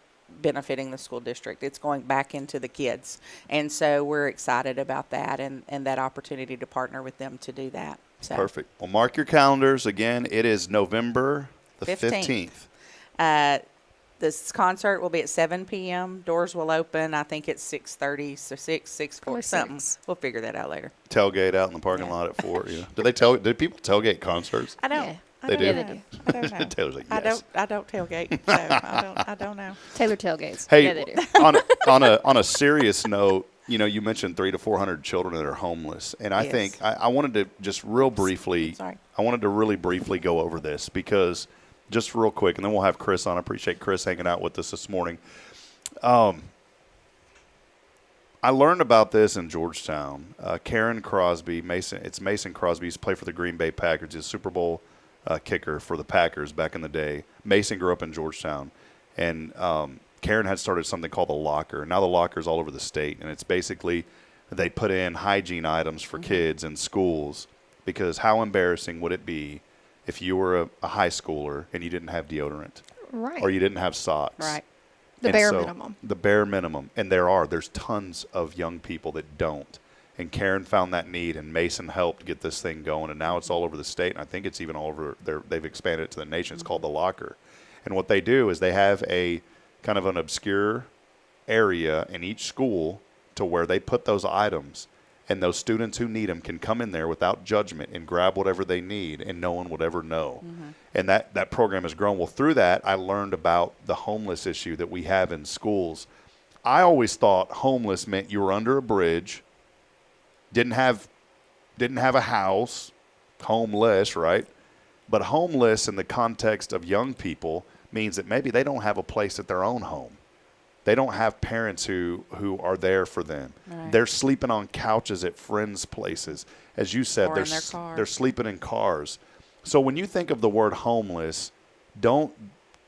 benefiting the school district. It's going back into the kids. And so we're excited about that and that opportunity to partner with them to do that. So. Perfect. Well, mark your calendars. Again, it is November the 15th. This concert will be at 7 p.m. Doors will open. I think it's 6:30, so 6:40, something. We'll figure that out later. Tailgate out in the parking lot at 4. Yeah. Do people tailgate concerts? I don't. Yeah. They do. Yeah, they do. I don't know. Taylor's like, yes. I don't tailgate, so I don't know. Taylor tailgates. Hey, Yeah, they do. on a serious note, you mentioned 300 to 400 children that are homeless, and I think I wanted to just real briefly. Sorry. I wanted to really briefly go over this because. Just real quick, and then we'll have Chris on. I appreciate Chris hanging out with us this morning. I learned about this in Georgetown. Karen Crosby, Mason Crosby used to play for the Green Bay Packers. He's a Super Bowl kicker for the Packers back in the day. Mason grew up in Georgetown, and Karen had started something called the Locker. Now the Locker's all over the state, and it's basically they put in hygiene items for kids in schools because how embarrassing would it be if you were a high schooler and you didn't have deodorant, Right. or you didn't have socks, Right. The bare minimum. The bare minimum. And there's tons of young people that don't. And Karen found that need, and Mason helped get this thing going, and now it's all over the state, and I think it's even all over there. They've expanded it to the nation. It's called The Locker. And what they do is they have a kind of an obscure area in each school to where they put those items, and those students who need them can come in there without judgment and grab whatever they need, and no one would ever know. And that program has grown. Well, through that, I learned about the homeless issue that we have in schools. I always thought homeless meant you were under a bridge, didn't have a house, homeless, right? But homeless in the context of young people means that maybe they don't have a place at their own home. They don't have parents who are there for them. Right. They're sleeping on couches at friends' places. As you said, they're sleeping in cars. So when you think of the word homeless, don't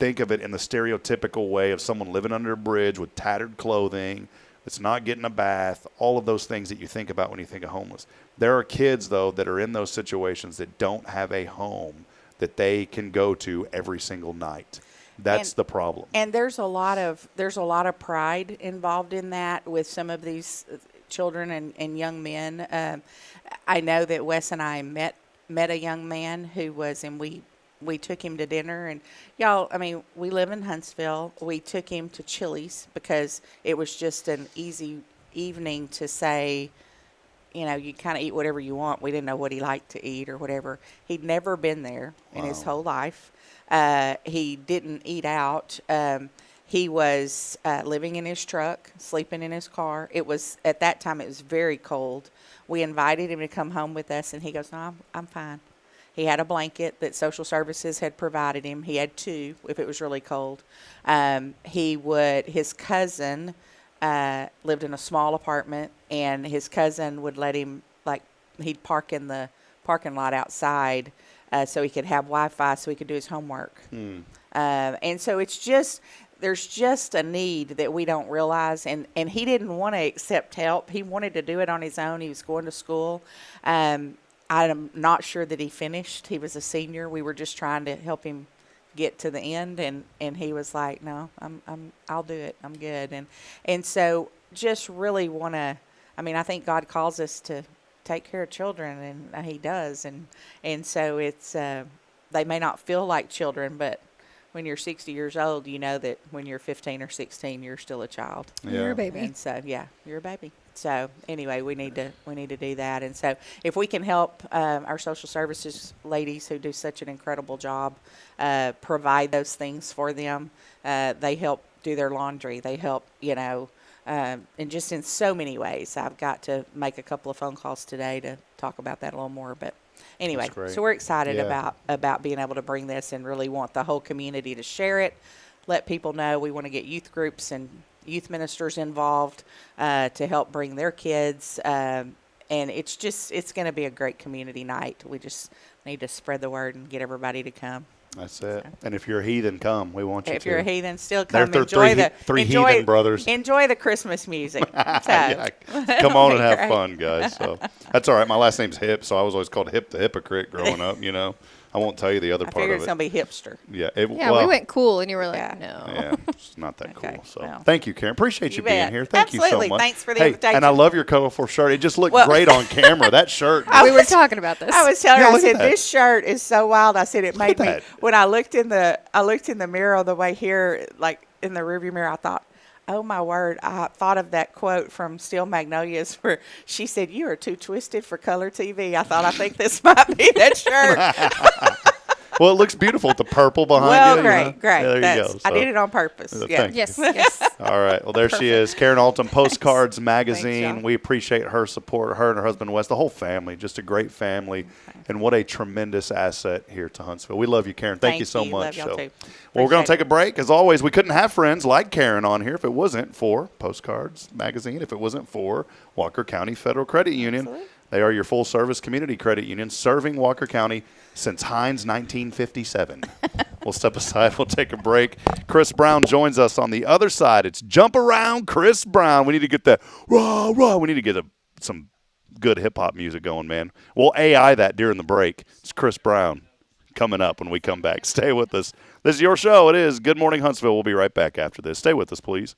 think of it in the stereotypical way of someone living under a bridge with tattered clothing, that's not getting a bath, all of those things that you think about when you think of homeless. There are kids, though, that are in those situations that don't have a home that they can go to every single night. That's the problem. And there's a lot of pride involved in that with some of these children and young men. I know that Wes and I met a young man who was, and we took him to dinner, and y'all, I mean, we live in Huntsville. We took him to Chili's because it was just an easy evening to say, you know, you kind of eat whatever you want. We didn't know what he liked to eat or whatever. He'd never been there in his whole life. He didn't eat out. He was living in his truck, sleeping in his car. At that time, it was very cold. We invited him to come home with us, and he goes, no, I'm fine. He had a blanket that social services had provided him. He had two if it was really cold. His cousin lived in a small apartment, and his cousin would let him, he'd park in the parking lot outside so he could have Wi-Fi so he could do his homework. And so there's just a need that we don't realize. And he didn't want to accept help. He wanted to do it on his own. He was going to school. I'm not sure that he finished. He was a senior. We were just trying to help him get to the end, and he was like, "No, I'll do it. I'm good." And so just really want to. I mean, I think God calls us to take care of children, and He does. And so it's they may not feel like children, but when you're 60 years old, you know that when you're 15 or 16, you're still a child. Yeah. You're a baby. And so, yeah, you're a baby. So anyway, we need to do that. And so if we can help our social services ladies who do such an incredible job provide those things for them, they help do their laundry. They help, and just in so many ways. I've got to make a couple of phone calls today to talk about that a little more. But anyway, so we're excited about being able to bring this and really want the whole community to share it, let people know. We want to get youth groups and youth ministers involved to help bring their kids. And it's going to be a great community night. We just need to spread the word and get everybody to come. That's it. And if you're a heathen, come. We want you to. If you're a heathen, still come. They're three heathen brothers. Enjoy the Christmas music. Yeah. Come on and have fun, guys. So that's all right. My last name's Hip, so I was always called Hip the Hypocrite growing up, I won't tell you the other part of it. I figured it's going to be hipster. Yeah. We went cool, and you were like, no. Yeah, it's not that cool. So thank you, Karen. Appreciate you being here. Thank Absolutely. you so much. Thanks for the invitation. And I love your colorful shirt. It just looked great on camera. That shirt. We were talking about this. I was telling her, I said, this shirt is so wild. I said, it made me, when I looked in the mirror on the way here, like in the rearview mirror, I thought, oh, my word, I thought of that quote from Steel Magnolias where she said, you are too twisted for color TV. I think this might be that shirt. Well, it looks beautiful with the purple behind you. Well, great. Yeah, there you go. I did it on purpose. Yeah. Yes. All right. Well, there she is. Karen Alton, Postcards Magazine. We appreciate her support, her and her husband, Wes, the whole family. Just a great family. And what a tremendous asset here to Huntsville. We love you, Karen. Thank you so much. Love y'all too. Well, we're going to take a break. As always, we couldn't have friends like Karen on here if it wasn't for Postcards Magazine, if it wasn't for Walker County Federal Credit Union. Absolutely. They are your full-service community credit union serving Walker County since Hines 1957. We'll step aside. We'll take a break. Chris Brown joins us on the other side. It's Jump Around Chris Brown. We need to get that rah, rah. We need to get some good hip-hop music going, man. We'll AI that during the break. It's Chris Brown coming up when we come back. Stay with us. This is your show. It is Good Morning Huntsville. We'll be right back after this. Stay with us, please.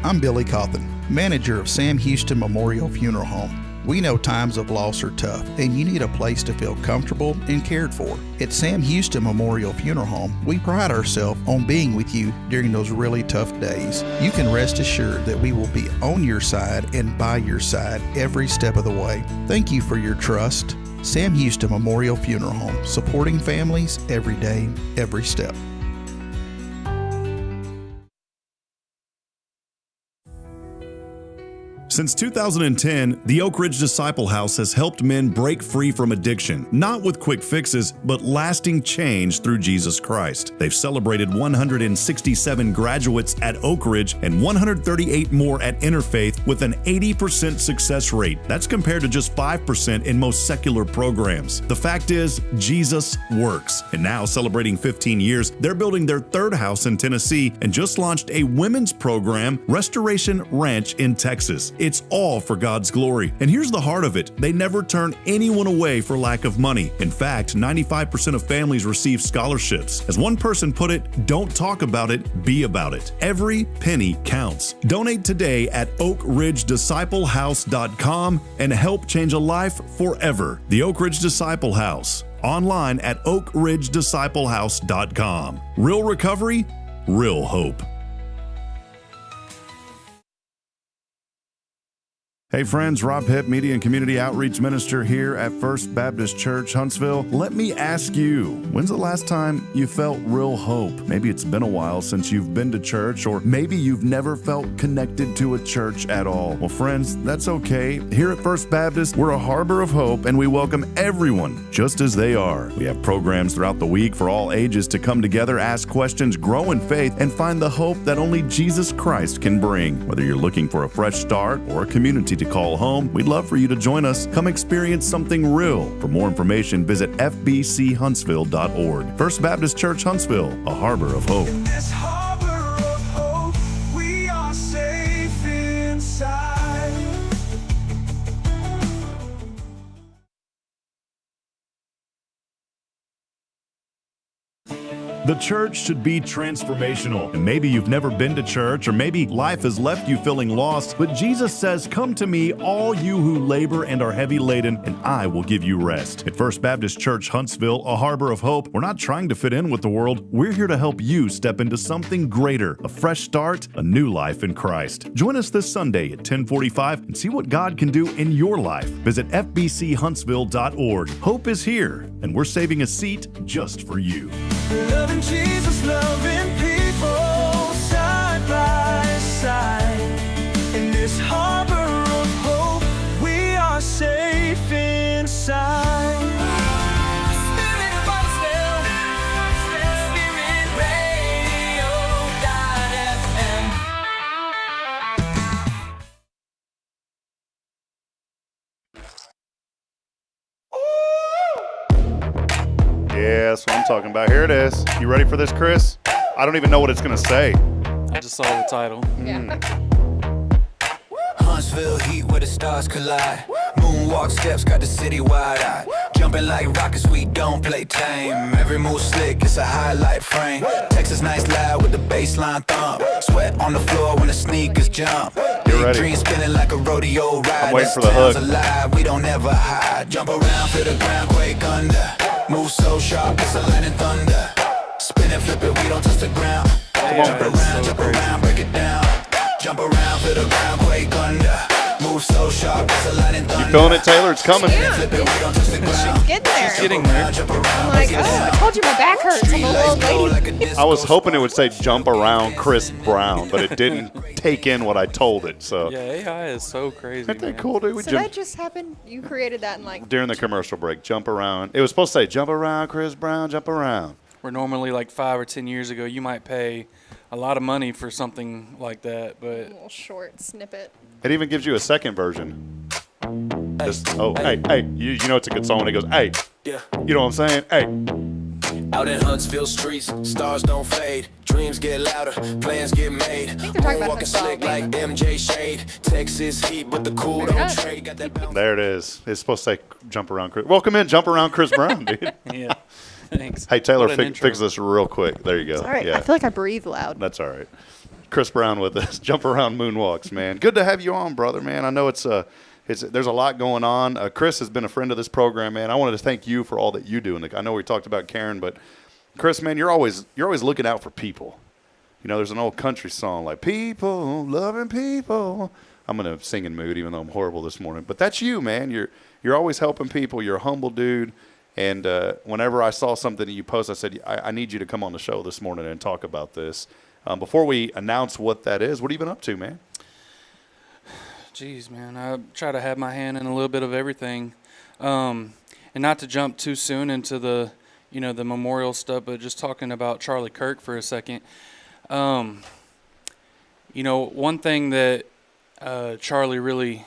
I'm Billy Cawthon, manager of Sam Houston Memorial Funeral Home. We know times of loss are tough, and you need a place to feel comfortable and cared for. At Sam Houston Memorial Funeral Home, we pride ourselves on being with you during those really tough days. You can rest assured that we will be on your side and by your side every step of the way. Thank you for your trust. Sam Houston Memorial Funeral Home, supporting families every day, every step. Since 2010, the Oak Ridge Disciple House has helped men break free from addiction, not with quick fixes, but lasting change through Jesus Christ. They've celebrated 167 graduates at Oak Ridge and 138 more at Interfaith with an 80% success rate. That's compared to just 5% in most secular programs. The fact is, Jesus works. And now, celebrating 15 years, they're building their third house in Tennessee and just launched a women's program, Restoration Ranch in Texas. It's all for God's glory. And here's the heart of it. They never turn anyone away for lack of money. In fact, 95% of families receive scholarships. As one person put it, don't talk about it, be about it. Every penny counts. Donate today at oakridgedisciplehouse.com and help change a life forever. The Oak Ridge Disciple House. Online at oakridgedisciplehouse.com. Real recovery, real hope. Hey friends, Rob Hipp, Media and Community Outreach Minister here at First Baptist Church, Huntsville. Let me ask you, when's the last time you felt real hope? Maybe it's been a while since you've been to church, or maybe you've never felt connected to a church at all. Well, friends, that's okay. Here at First Baptist, we're a harbor of hope, and we welcome everyone just as they are. We have programs throughout the week for all ages to come together, ask questions, grow in faith, and find the hope that only Jesus Christ can bring. Whether you're looking for a fresh start or a community to call home, we'd love for you to join us. Come experience something real. For more information, visit fbchuntsville.org. First Baptist Church Huntsville, a harbor of hope. In this harbor of hope, we are safe inside. The church should be transformational. And maybe you've never been to church, or maybe life has left you feeling lost, but Jesus says, "Come to me, all you who labor and are heavy laden, and I will give you rest." At First Baptist Church Huntsville, a harbor of hope, we're not trying to fit in with the world. We're here to help you step into something greater, a fresh start, a new life in Christ. Join us this Sunday at 10:45 and see what God can do in your life. Visit fbchuntsville.org. Hope is here, and we're saving a seat just for you. Loving Jesus, loving people side by side. In this harbor of hope, we are safe inside. Spirit of Huntsville, Yeah, SpiritRadio.fm. Yeah, that's what I'm talking about. Here it is. You ready for this, Chris? I don't even know what it's going to say. I just saw the title. Huntsville heat where the stars collide. Moonwalk steps got the city wide-eyed. Jumping like rockets, we don't play tame. Every move slick, it's a highlight frame. Texas nights loud with the baseline thump. Sweat on the floor when the sneakers jump. Big dream spinning like a rodeo ride. I'm waiting for the hook. Alive, we don't ever hide. Jump around, feel the ground quake under. Move so sharp, it's a lightning thunder. Spin and flip it, we don't touch the ground. Jump around, break it down. Jump around, feel the ground quake under. Move so sharp, it's a lightning thunder. You feeling it, Taylor? It's coming. She's getting there. She's getting there. I'm like, oh, I told you my back hurts. I'm a little lady. I was hoping it would say jump around Chris Brown, but it didn't take in what I told it. So Yeah, AI is so crazy. Isn't that cool, dude? We So that just happened? You created that in like... during the commercial break, jump around. It was supposed to say jump around Chris Brown, jump around. Where normally like 5 or 10 years ago, you might pay a lot of money for something like that, but... A little short snippet. It even gives you a second version. Just, hey, you know it's a good song when it goes, hey. Yeah. You know what I'm saying? Hey. Out in Huntsville streets, stars don't fade. Dreams get louder, plans get made. I think they're talking about Walking the song. slick like MJ Shade. Texas heat, but the cool don't trade. Got that bounce. There it is. It's supposed to say jump around Chris. Welcome in, jump around Chris Brown, dude. Yeah. Thanks. Hey, Taylor, What an intro. fix this real quick. There you go. All right. Yeah. I feel like I breathe loud. That's all right. Chris Brown with us. Jump around moonwalks, man. Good to have you on, brother, man. I know it's there's a lot going on. Chris has been a friend of this program, man. I wanted to thank you for all that you do. And I know we talked about Karen, but Chris, man, you're always looking out for people. You know, there's an old country song like "People Loving People." I'm in a singing mood, even though I'm horrible this morning. But that's you, man. You're always helping people. You're a humble dude. And whenever I saw something that you post, I said, I need you to come on the show this morning and talk about this. Before we announce what that is, what have you been up to, man? Jeez, man, I try to have my hand in a little bit of everything, and not to jump too soon into the memorial stuff, but just talking about Charlie Kirk for a second. One thing that Charlie really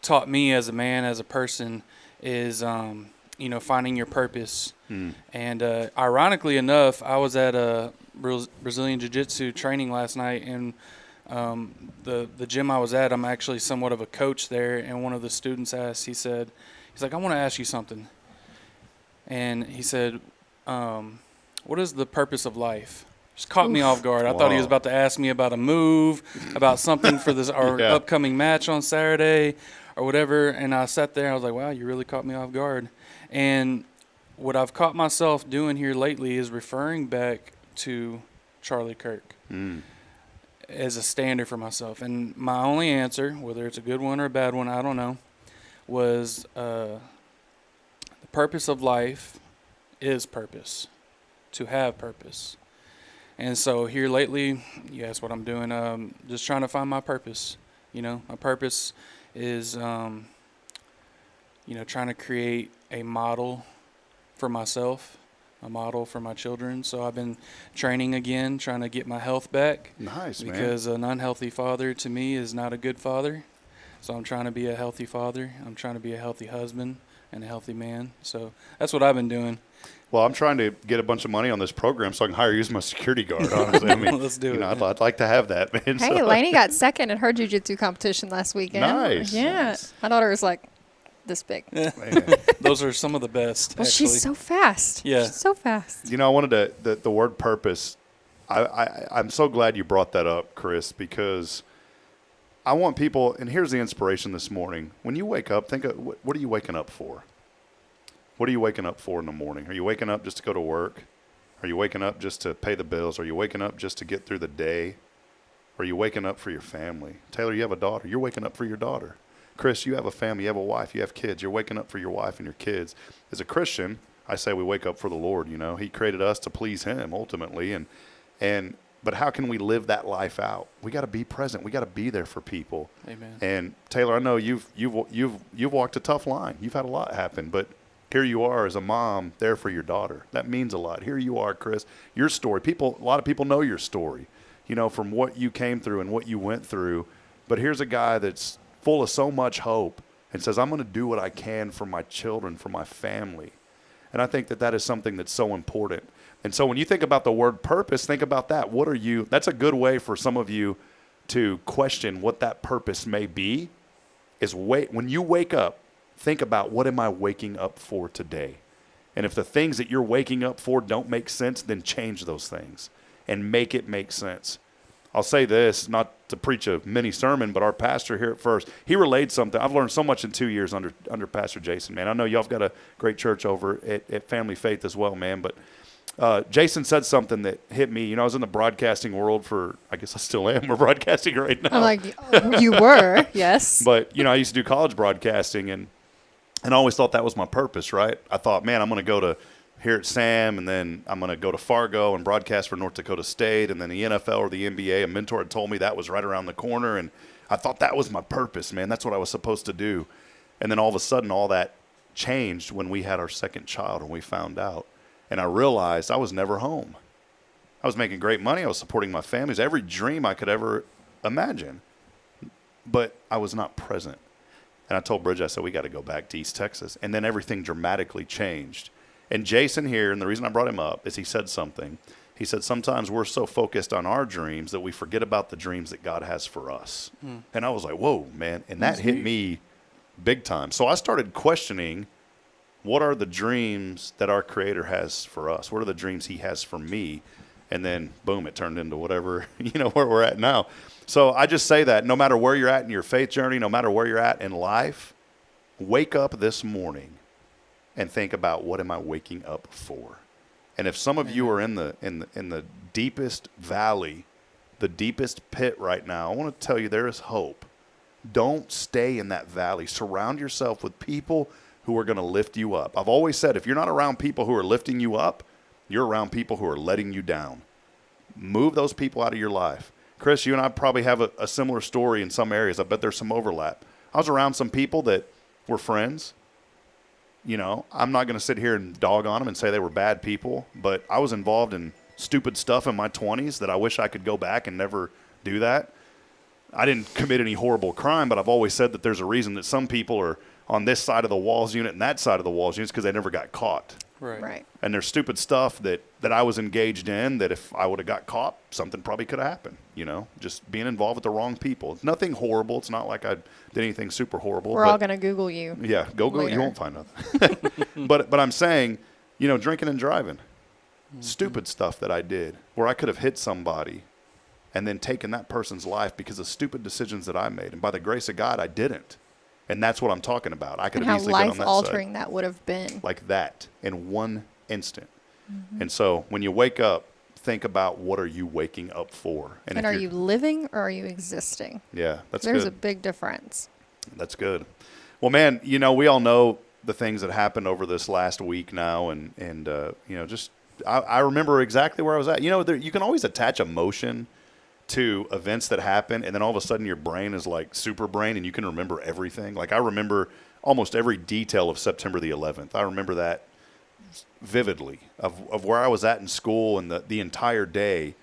taught me as a man, as a person, is finding your purpose. And ironically enough, I was at a Brazilian Jiu-Jitsu training last night, and the gym I was at, I'm actually somewhat of a coach there, and one of the students asked, he's like, I want to ask you something. And he said, what is the purpose of life? Just caught me off guard. I thought he was about to ask me about a move, about something for this our upcoming match on Saturday or whatever, and I sat there, I was like, wow, you really caught me off guard. And what I've caught myself doing here lately is referring back to Charlie Kirk as a standard for myself. And my only answer, whether it's a good one or a bad one, I don't know, was the purpose of life is purpose, to have purpose. And so here lately, you asked what I'm doing, just trying to find my purpose. My purpose is, trying to create a model for myself, a model for my children. So I've been training again, trying to get my health back. Nice, man. Because an unhealthy father to me is not a good father. So I'm trying to be a healthy father. I'm trying to be a healthy husband and a healthy man. So that's what I've been doing. Well, I'm trying to get a bunch of money on this program so I can hire you as my security guard, honestly. I mean, Let's do it. I'd like to have that, man. Hey, Lainey got second in her jiu-jitsu competition last weekend. Nice. Yeah. Nice. My daughter was like this big. Those are some of the best. Well, actually. she's so fast. Yeah. She's so fast. I wanted the word purpose. I'm so glad you brought that up, Chris, because I want people, and here's the inspiration this morning. When you wake up, think of what are you waking up for? What are you waking up for in the morning? Are you waking up just to go to work? Are you waking up just to pay the bills? Are you waking up just to get through the day? Or are you waking up for your family? Taylor, you have a daughter. You're waking up for your daughter. Chris, you have a family. You have a wife. You have kids. You're waking up for your wife and your kids. As a Christian, I say we wake up for the Lord. He created us to please Him ultimately. But how can we live that life out? We got to be present. We got to be there for people. Amen. And Taylor, I know you've walked a tough line. You've had a lot happen, but here you are as a mom there for your daughter. That means a lot. Here you are, Chris. Your story. A lot of people know your story, from what you came through and what you went through. But here's a guy that's full of so much hope and says, I'm going to do what I can for my children, for my family. And I think that that is something that's so important. And so when you think about the word purpose, think about that. What are you? That's a good way for some of you to question what that purpose may be. Is when you wake up, think about, what am I waking up for today? And if the things that you're waking up for don't make sense, then change those things and make it make sense. I'll say this, not to preach a mini sermon, but our pastor here at First, he relayed something. I've learned so much in 2 years under Pastor Jason, man. I know y'all have got a great church over at Family Faith as well, man. But Jason said something that hit me. You know, I was in the broadcasting world for, I guess I still am. We're broadcasting right now. I'm like, you were, yes. But, you know, I used to do college broadcasting, and I always thought that was my purpose, right? I thought, man, I'm going to go to here at Sam, and then I'm going to go to Fargo and broadcast for North Dakota State, and then the NFL or the NBA. A mentor had told me that was right around the corner, and I thought that was my purpose, man. That's what I was supposed to do. And then all of a sudden, all that changed when we had our second child and we found out. And I realized I was never home. I was making great money. I was supporting my families, every dream I could ever imagine. But I was not present. And I told Bridget, I said, we got to go back to East Texas. And then everything dramatically changed. And Jason here, and the reason I brought him up is he said something. He said, sometimes we're so focused on our dreams that we forget about the dreams that God has for us. And I was like, whoa, man. And that hit me big time. So I started questioning, what are the dreams that our Creator has for us? What are the dreams he has for me? And then, boom, it turned into whatever, where we're at now. So I just say that no matter where you're at in your faith journey, no matter where you're at in life, wake up this morning and think about, what am I waking up for? And if some of you are in the deepest valley, the deepest pit right now, I want to tell you there is hope. Don't stay in that valley. Surround yourself with people who are going to lift you up. I've always said, if you're not around people who are lifting you up, you're around people who are letting you down. Move those people out of your life. Chris, you and I probably have a similar story in some areas. I bet there's some overlap. I was around some people that were friends. I'm not going to sit here and dog on them and say they were bad people, but I was involved in stupid stuff in my 20s that I wish I could go back and never do that. I didn't commit any horrible crime, but I've always said that there's a reason that some people are on this side of the walls unit and that side of the walls units because they never got caught. Right. And there's stupid stuff that I was engaged in that if I would have got caught, something probably could have happened, just being involved with the wrong people. It's nothing horrible. It's not like I did anything super horrible. We're all going to Google you. Yeah, Google. You won't find nothing. But I'm saying, drinking and driving, stupid stuff that I did where I could have hit somebody and then taken that person's life because of stupid decisions that I made. And by the grace of God, I didn't. And that's what I'm talking about. I could have easily been on that side. How life-altering that would have been. Like that, in one instant. And so when you wake up, think about, what are you waking up for? And are you living or are you existing? Yeah, that's There's good. a big difference. That's good. Well, man, we all know the things that happened over this last week now. And I remember exactly where I was at. You can always attach emotion to events that happen, and then all of a sudden your brain is like super brain and you can remember everything. Like I remember almost every detail of September the 11th. I remember that vividly of where I was at in school and the entire day,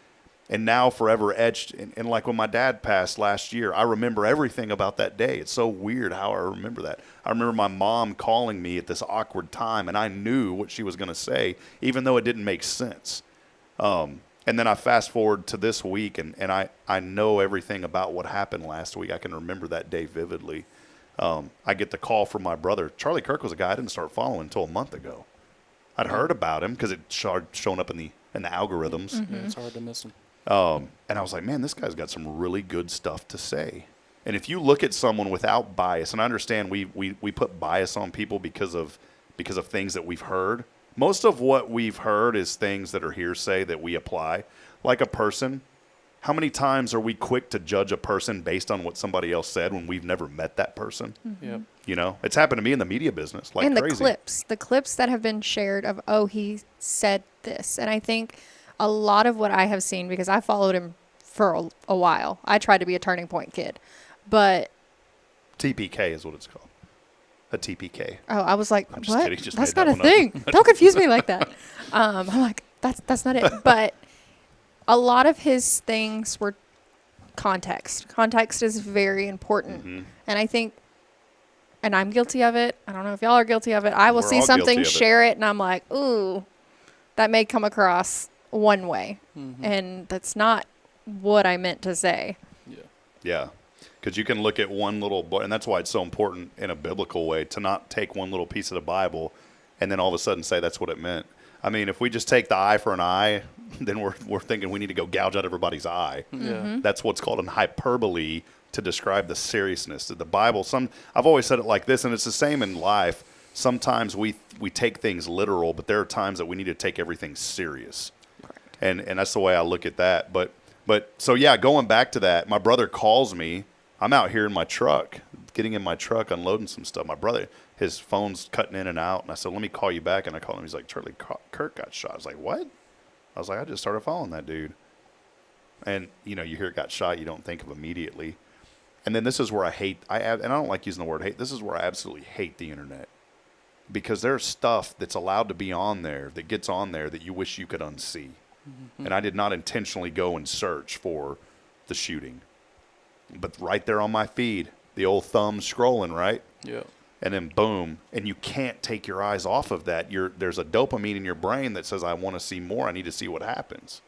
and now forever etched. And like when my dad passed last year, I remember everything about that day. It's so weird how I remember that. I remember my mom calling me at this awkward time, and I knew what she was going to say, even though it didn't make sense. And then I fast forward to this week, and I know everything about what happened last week. I can remember that day vividly. I get the call from my brother. Charlie Kirk was a guy I didn't start following until a month ago. I'd heard about him because it started showing up in the algorithms. Yeah, it's hard to miss him. And I was like, man, this guy's got some really good stuff to say. And if you look at someone without bias, and I understand we put bias on people because of things that we've heard. Most of what we've heard is things that are hearsay that we apply. Like a person, how many times are we quick to judge a person based on what somebody else said when we've never met that person? Yep. It's happened to me in the media business like and crazy. The clips that have been shared of, he said this. And I think a lot of what I have seen, because I followed him for a while. I tried to be a turning point kid. But TPK is what it's called. A TPK. Oh, I was like, I'm just what? kidding. Just that's made not that a one thing. Don't confuse me like that. I'm like, that's not it. But a lot of his things were context. Context is very important. And I think and I'm guilty of it. I don't know if y'all are guilty of it. I will We're see all something, guilty of it. share it, and I'm like, ooh, that may come across one way. And that's not what I meant to say. Yeah. Because you can look at one little book, and that's why it's so important in a biblical way to not take one little piece of the Bible and then all of a sudden say that's what it meant. I mean, if we just take the eye for an eye, then we're thinking we need to go gouge out everybody's eye. That's what's called an hyperbole to describe the seriousness of the Bible. I've always said it like this, and it's the same in life. Sometimes we take things literal, but there are times that we need to take everything serious. And that's the way I look at that. But so, yeah, going back to that, my brother calls me. I'm out here in my truck, getting in my truck, unloading some stuff. My brother, his phone's cutting in and out. And I said, let me call you back. And I called him. He's like, Charlie Kirk got shot. I was like, what? I was like, I just started following that dude. And, you hear it got shot. You don't think of immediately. And then this is where and I don't like using the word hate. This is where I absolutely hate the internet. Because there's stuff that's allowed to be on there, that gets on there, that you wish you could unsee. And I did not intentionally go and search for the shooting. But right there on my feed, the old thumb scrolling, right? Yeah. And then boom, and you can't take your eyes off of that. There's a dopamine in your brain that says, I want to see more. I need to see what happens.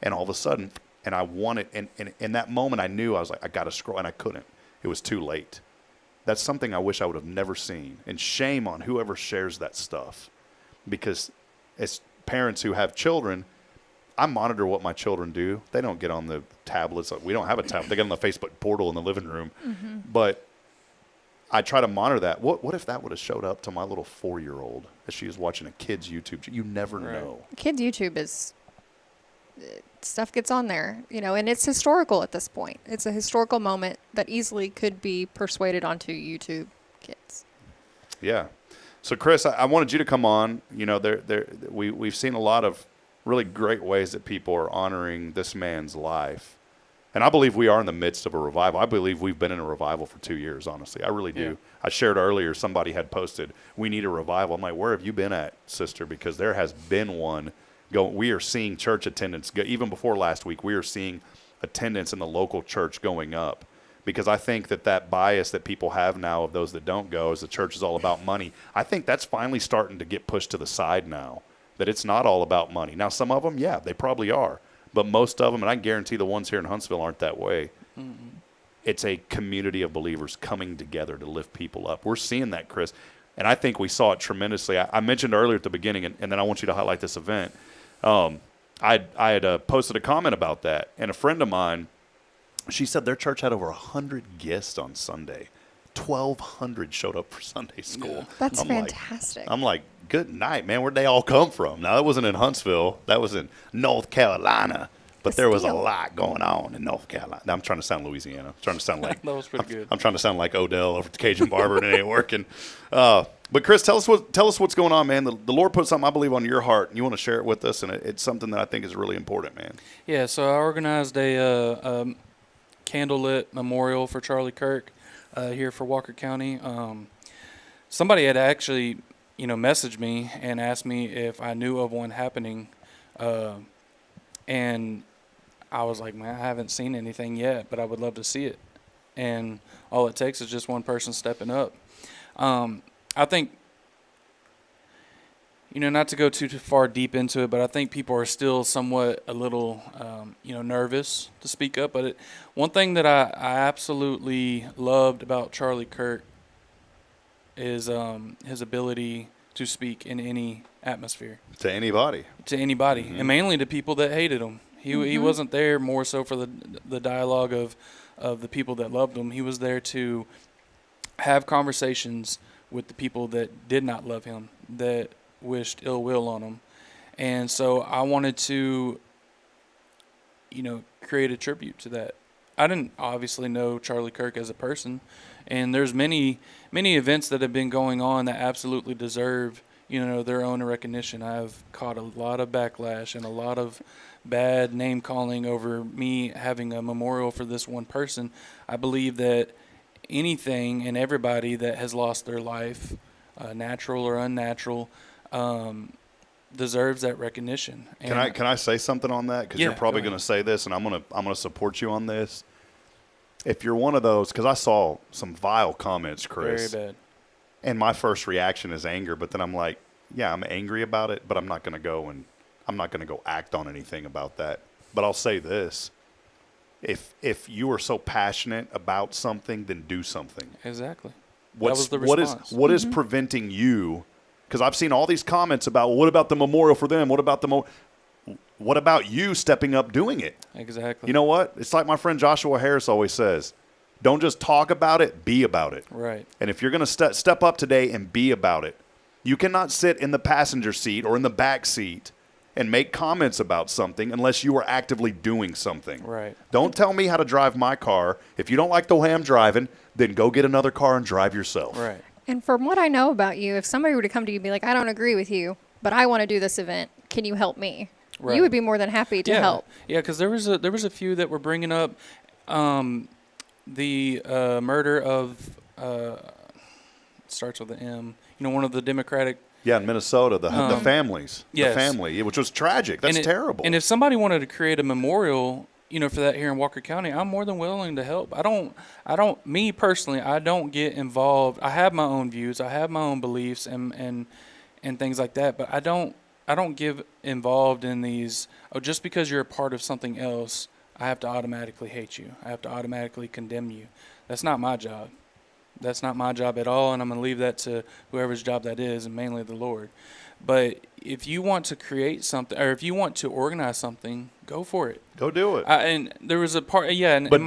And all of a sudden, and I want it. And in that moment, I knew, I was like, I got to scroll, and I couldn't. It was too late. That's something I wish I would have never seen. And shame on whoever shares that stuff. Because as parents who have children, I monitor what my children do. They don't get on the tablets. We don't have a tablet. They get on the Facebook portal in the living room. But I try to monitor that. What if that would have showed up to my little 4-year-old as she was watching a kid's YouTube? You never know. Kids' YouTube is stuff gets on there, and it's historical at this point. It's a historical moment that easily could be persuaded onto YouTube Kids. Yeah. So, Chris, I wanted you to come on. We've seen a lot of really great ways that people are honoring this man's life. And I believe we are in the midst of a revival. I believe we've been in a revival for 2 years, honestly. I really do. Yeah. I shared earlier, somebody had posted, we need a revival. I'm like, where have you been at, sister? Because there has been one. We are seeing church attendance. Even before last week, we are seeing attendance in the local church going up. Because I think that bias that people have now of those that don't go is the church is all about money. I think that's finally starting to get pushed to the side now. That it's not all about money. Now, some of them, yeah, they probably are. But most of them, and I guarantee the ones here in Huntsville aren't that way. It's a community of believers coming together to lift people up. We're seeing that, Chris. And I think we saw it tremendously. I mentioned earlier at the beginning, and then I want you to highlight this event. I had posted a comment about that. And a friend of mine, she said their church had over 100 guests on Sunday. 1,200 showed up for Sunday school. Yeah. That's fantastic. I'm like, good night, man. Where'd they all come from? Now, that wasn't in Huntsville. That was in North Carolina. But there was a lot going on in North Carolina. Now, I'm trying to sound Louisiana. I'm trying to sound like that was pretty good. I'm trying to sound like Odell over at the Cajun Barber, and it ain't working. But Chris, tell us what's going on, man. The Lord put something, I believe, on your heart, and you want to share it with us, and it's something that I think is really important, man. Yeah. So I organized a candlelit memorial for Charlie Kirk here for Walker County. Somebody had actually, messaged me and asked me if I knew of one happening, and I was like, man, I haven't seen anything yet, but I would love to see it. And all it takes is just one person stepping up. I think, not to go too far deep into it, but I think people are still somewhat a little, nervous to speak up. But one thing that I absolutely loved about Charlie Kirk is his ability to speak in any atmosphere. To anybody. Mm-hmm. And mainly to people that hated him. He wasn't there more so for the dialogue of the people that loved him. He was there to have conversations with the people that did not love him, that wished ill will on him. And so I wanted to, create a tribute to that. I didn't obviously know Charlie Kirk as a person, and there's many events that have been going on that absolutely deserve, their own recognition. I've caught a lot of backlash and a lot of bad name calling over me having a memorial for this one person. I believe that anything and everybody that has lost their life, natural or unnatural, deserves that recognition. And can I say something on that? Because you're probably going to say this, and I'm gonna support you on this. If you're one of those, because I saw some vile comments, Chris. Very bad. And my first reaction is anger, but then I'm like, yeah, I'm angry about it, but I'm not going to go act on anything about that. But I'll say this. If you are so passionate about something, then do something. Exactly. What response. is preventing you? Because I've seen all these comments about, well, what about the memorial for them? What about what about you stepping up doing it? Exactly. You know what? It's like my friend Joshua Harris always says, don't just talk about it, be about it. Right. And if you're going to step up today and be about it, you cannot sit in the passenger seat or in the back seat and make comments about something unless you are actively doing something. Right. Don't tell me how to drive my car. If you don't like the way I'm driving, then go get another car and drive yourself. Right. And from what I know about you, if somebody were to come to you and be like, I don't agree with you, but I want to do this event, can you help me? Right. You would be more than happy to help. Yeah, because there was a few that were bringing up the murder of starts with an M. You know, one of the Democratic. Yeah, in Minnesota, the families, yes. the family, which was tragic. That's terrible. And if somebody wanted to create a memorial, you know, for that here in Walker County, I'm more than willing to help. Me personally, I don't get involved. I have my own views, I have my own beliefs, and things like that. But I don't get involved in these. Oh, just because you're a part of something else, I have to automatically hate you. I have to automatically condemn you. That's not my job. That's not my job at all, and I'm going to leave that to whoever's job that is, and mainly the Lord. But if you want to create something, or if you want to organize something, go for it. Go do it. And there was a part, yeah. But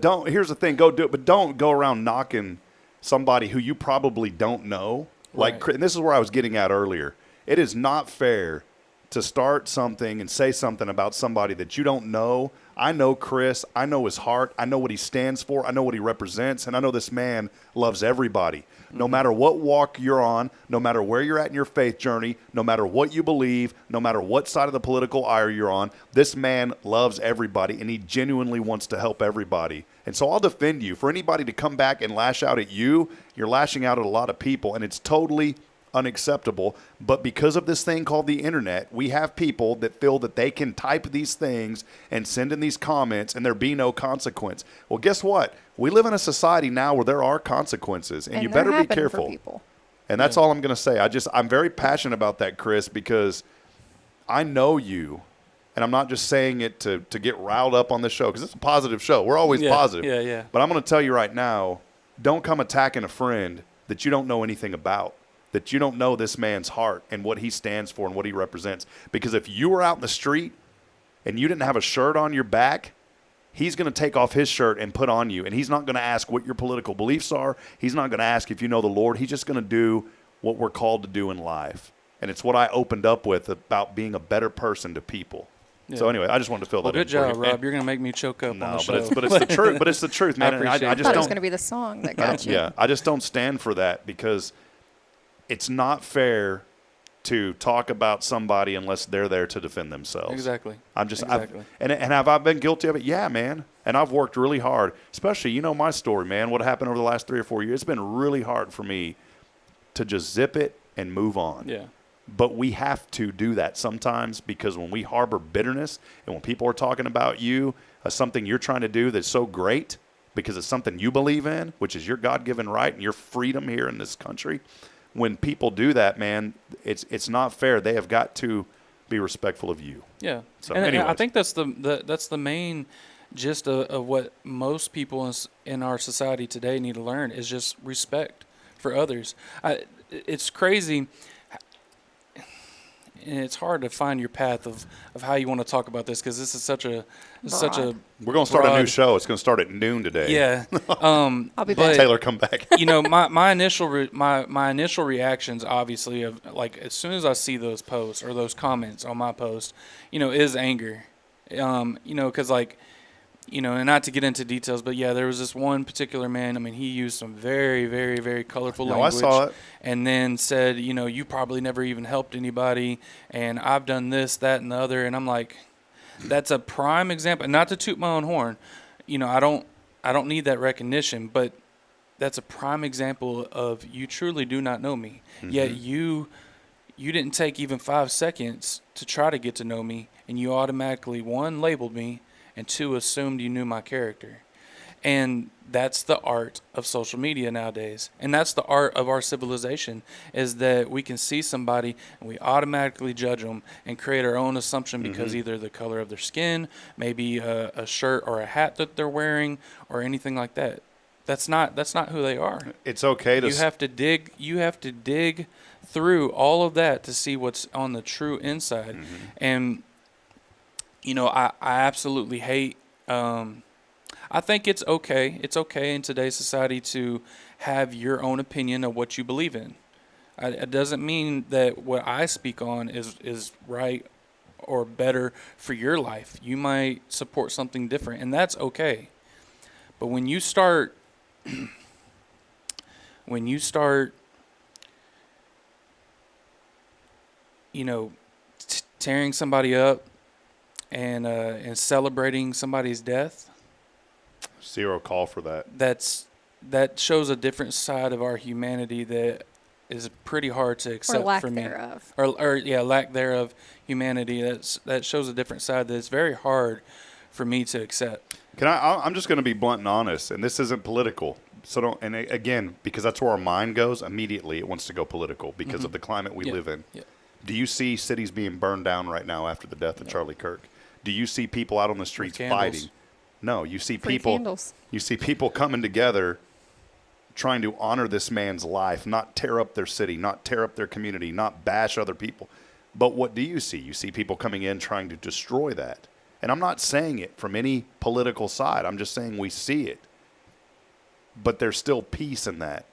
don't. Here's the thing: go do it. But don't go around knocking somebody who you probably don't know. Like, Right. and this is where I was getting at earlier. It is not fair to start something and say something about somebody that you don't know. I know Chris. I know his heart. I know what he stands for. I know what he represents. And I know this man loves everybody. No matter what walk you're on, no matter where you're at in your faith journey, no matter what you believe, no matter what side of the political aisle you're on, this man loves everybody, and he genuinely wants to help everybody. And so I'll defend you. For anybody to come back and lash out at you, you're lashing out at a lot of people, and it's totally unacceptable. But because of this thing called the internet, we have people that feel that they can type these things and send in these comments and there be no consequence. Well, guess what? We live in a society now where there are consequences, and you better be careful. For people. And that's all I'm going to say. I'm very passionate about that, Chris, because I know you, and I'm not just saying it to get riled up on the show, because it's a positive show. We're always positive. Yeah. But I'm going to tell you right now, don't come attacking a friend that you don't know anything about, that you don't know this man's heart and what he stands for and what he represents. Because if you were out in the street and you didn't have a shirt on your back, he's going to take off his shirt and put on you. And he's not going to ask what your political beliefs are. He's not going to ask if you know the Lord. He's just going to do what we're called to do in life. And it's what I opened up with about being a better person to people. Yeah. So anyway, I just wanted to fill that in. Good job, Rob. You're going to make me choke up on the show. But it's the truth. But it's the truth, man. I just thought it was going to be the song that got you. Yeah, I just don't stand for that, because it's not fair to talk about somebody unless they're there to defend themselves. Exactly. And have I been guilty of it? Yeah, man. And I've worked really hard, especially, you know my story, man, what happened over the last 3 or 4 years. It's been really hard for me to just zip it and move on. Yeah. But we have to do that sometimes, because when we harbor bitterness and when people are talking about you, something you're trying to do that's so great because it's something you believe in, which is your God-given right and your freedom here in this country, when people do that, man, it's not fair. They have got to be respectful of you. Yeah. So, and anyways. I think that's the main gist of what most people in our society today need to learn is just respect for others. It's crazy. And it's hard to find your path of how you want to talk about this, because this is such a We're going to start a new show. It's going to start at noon today. Yeah. I'll be back. Taylor, come back. You know, my initial reactions, obviously, of like as soon as I see those posts or those comments on my post, you know, is anger. You know, because like, you know, and not to get into details, but yeah, there was this one particular man. I mean, he used some very, very, very colorful language. I saw it. And then said, you know, you probably never even helped anybody, and I've done this, that, and the other. And I'm like, that's a prime example. Not to toot my own horn, you know, I don't need that recognition, but that's a prime example of you truly do not know me. Mm-hmm. Yet you didn't take even 5 seconds to try to get to know me, and you automatically, 1, labeled me, and 2, assumed you knew my character. And that's the art of social media nowadays. And that's the art of our civilization, is that we can see somebody and we automatically judge them and create our own assumption because either the color of their skin, maybe a shirt or a hat that they're wearing, or anything like that. That's not who they are. It's okay to You have to dig through all of that to see what's on the true inside. And I absolutely hate I think it's okay. It's okay in today's society to have your own opinion of what you believe in. It doesn't mean that what I speak on is right or better for your life. You might support something different, and that's okay. But when you start tearing somebody up and celebrating somebody's death, zero call for that. That shows a different side of our humanity that is pretty hard to accept for me. Thereof. Or lack thereof humanity. That shows a different side that is very hard for me to accept. I'm just going to be blunt and honest, and this isn't political. So don't. And again, because that's where our mind goes immediately, it wants to go political because of the climate we live in. Yeah. Do you see cities being burned down right now after the death of Charlie Kirk? Do you see people out on the streets fighting? No, you see people. Candles. You see people coming together, trying to honor this man's life, not tear up their city, not tear up their community, not bash other people. But what do you see? You see people coming in trying to destroy that. And I'm not saying it from any political side. I'm just saying we see it. But there's still peace in that.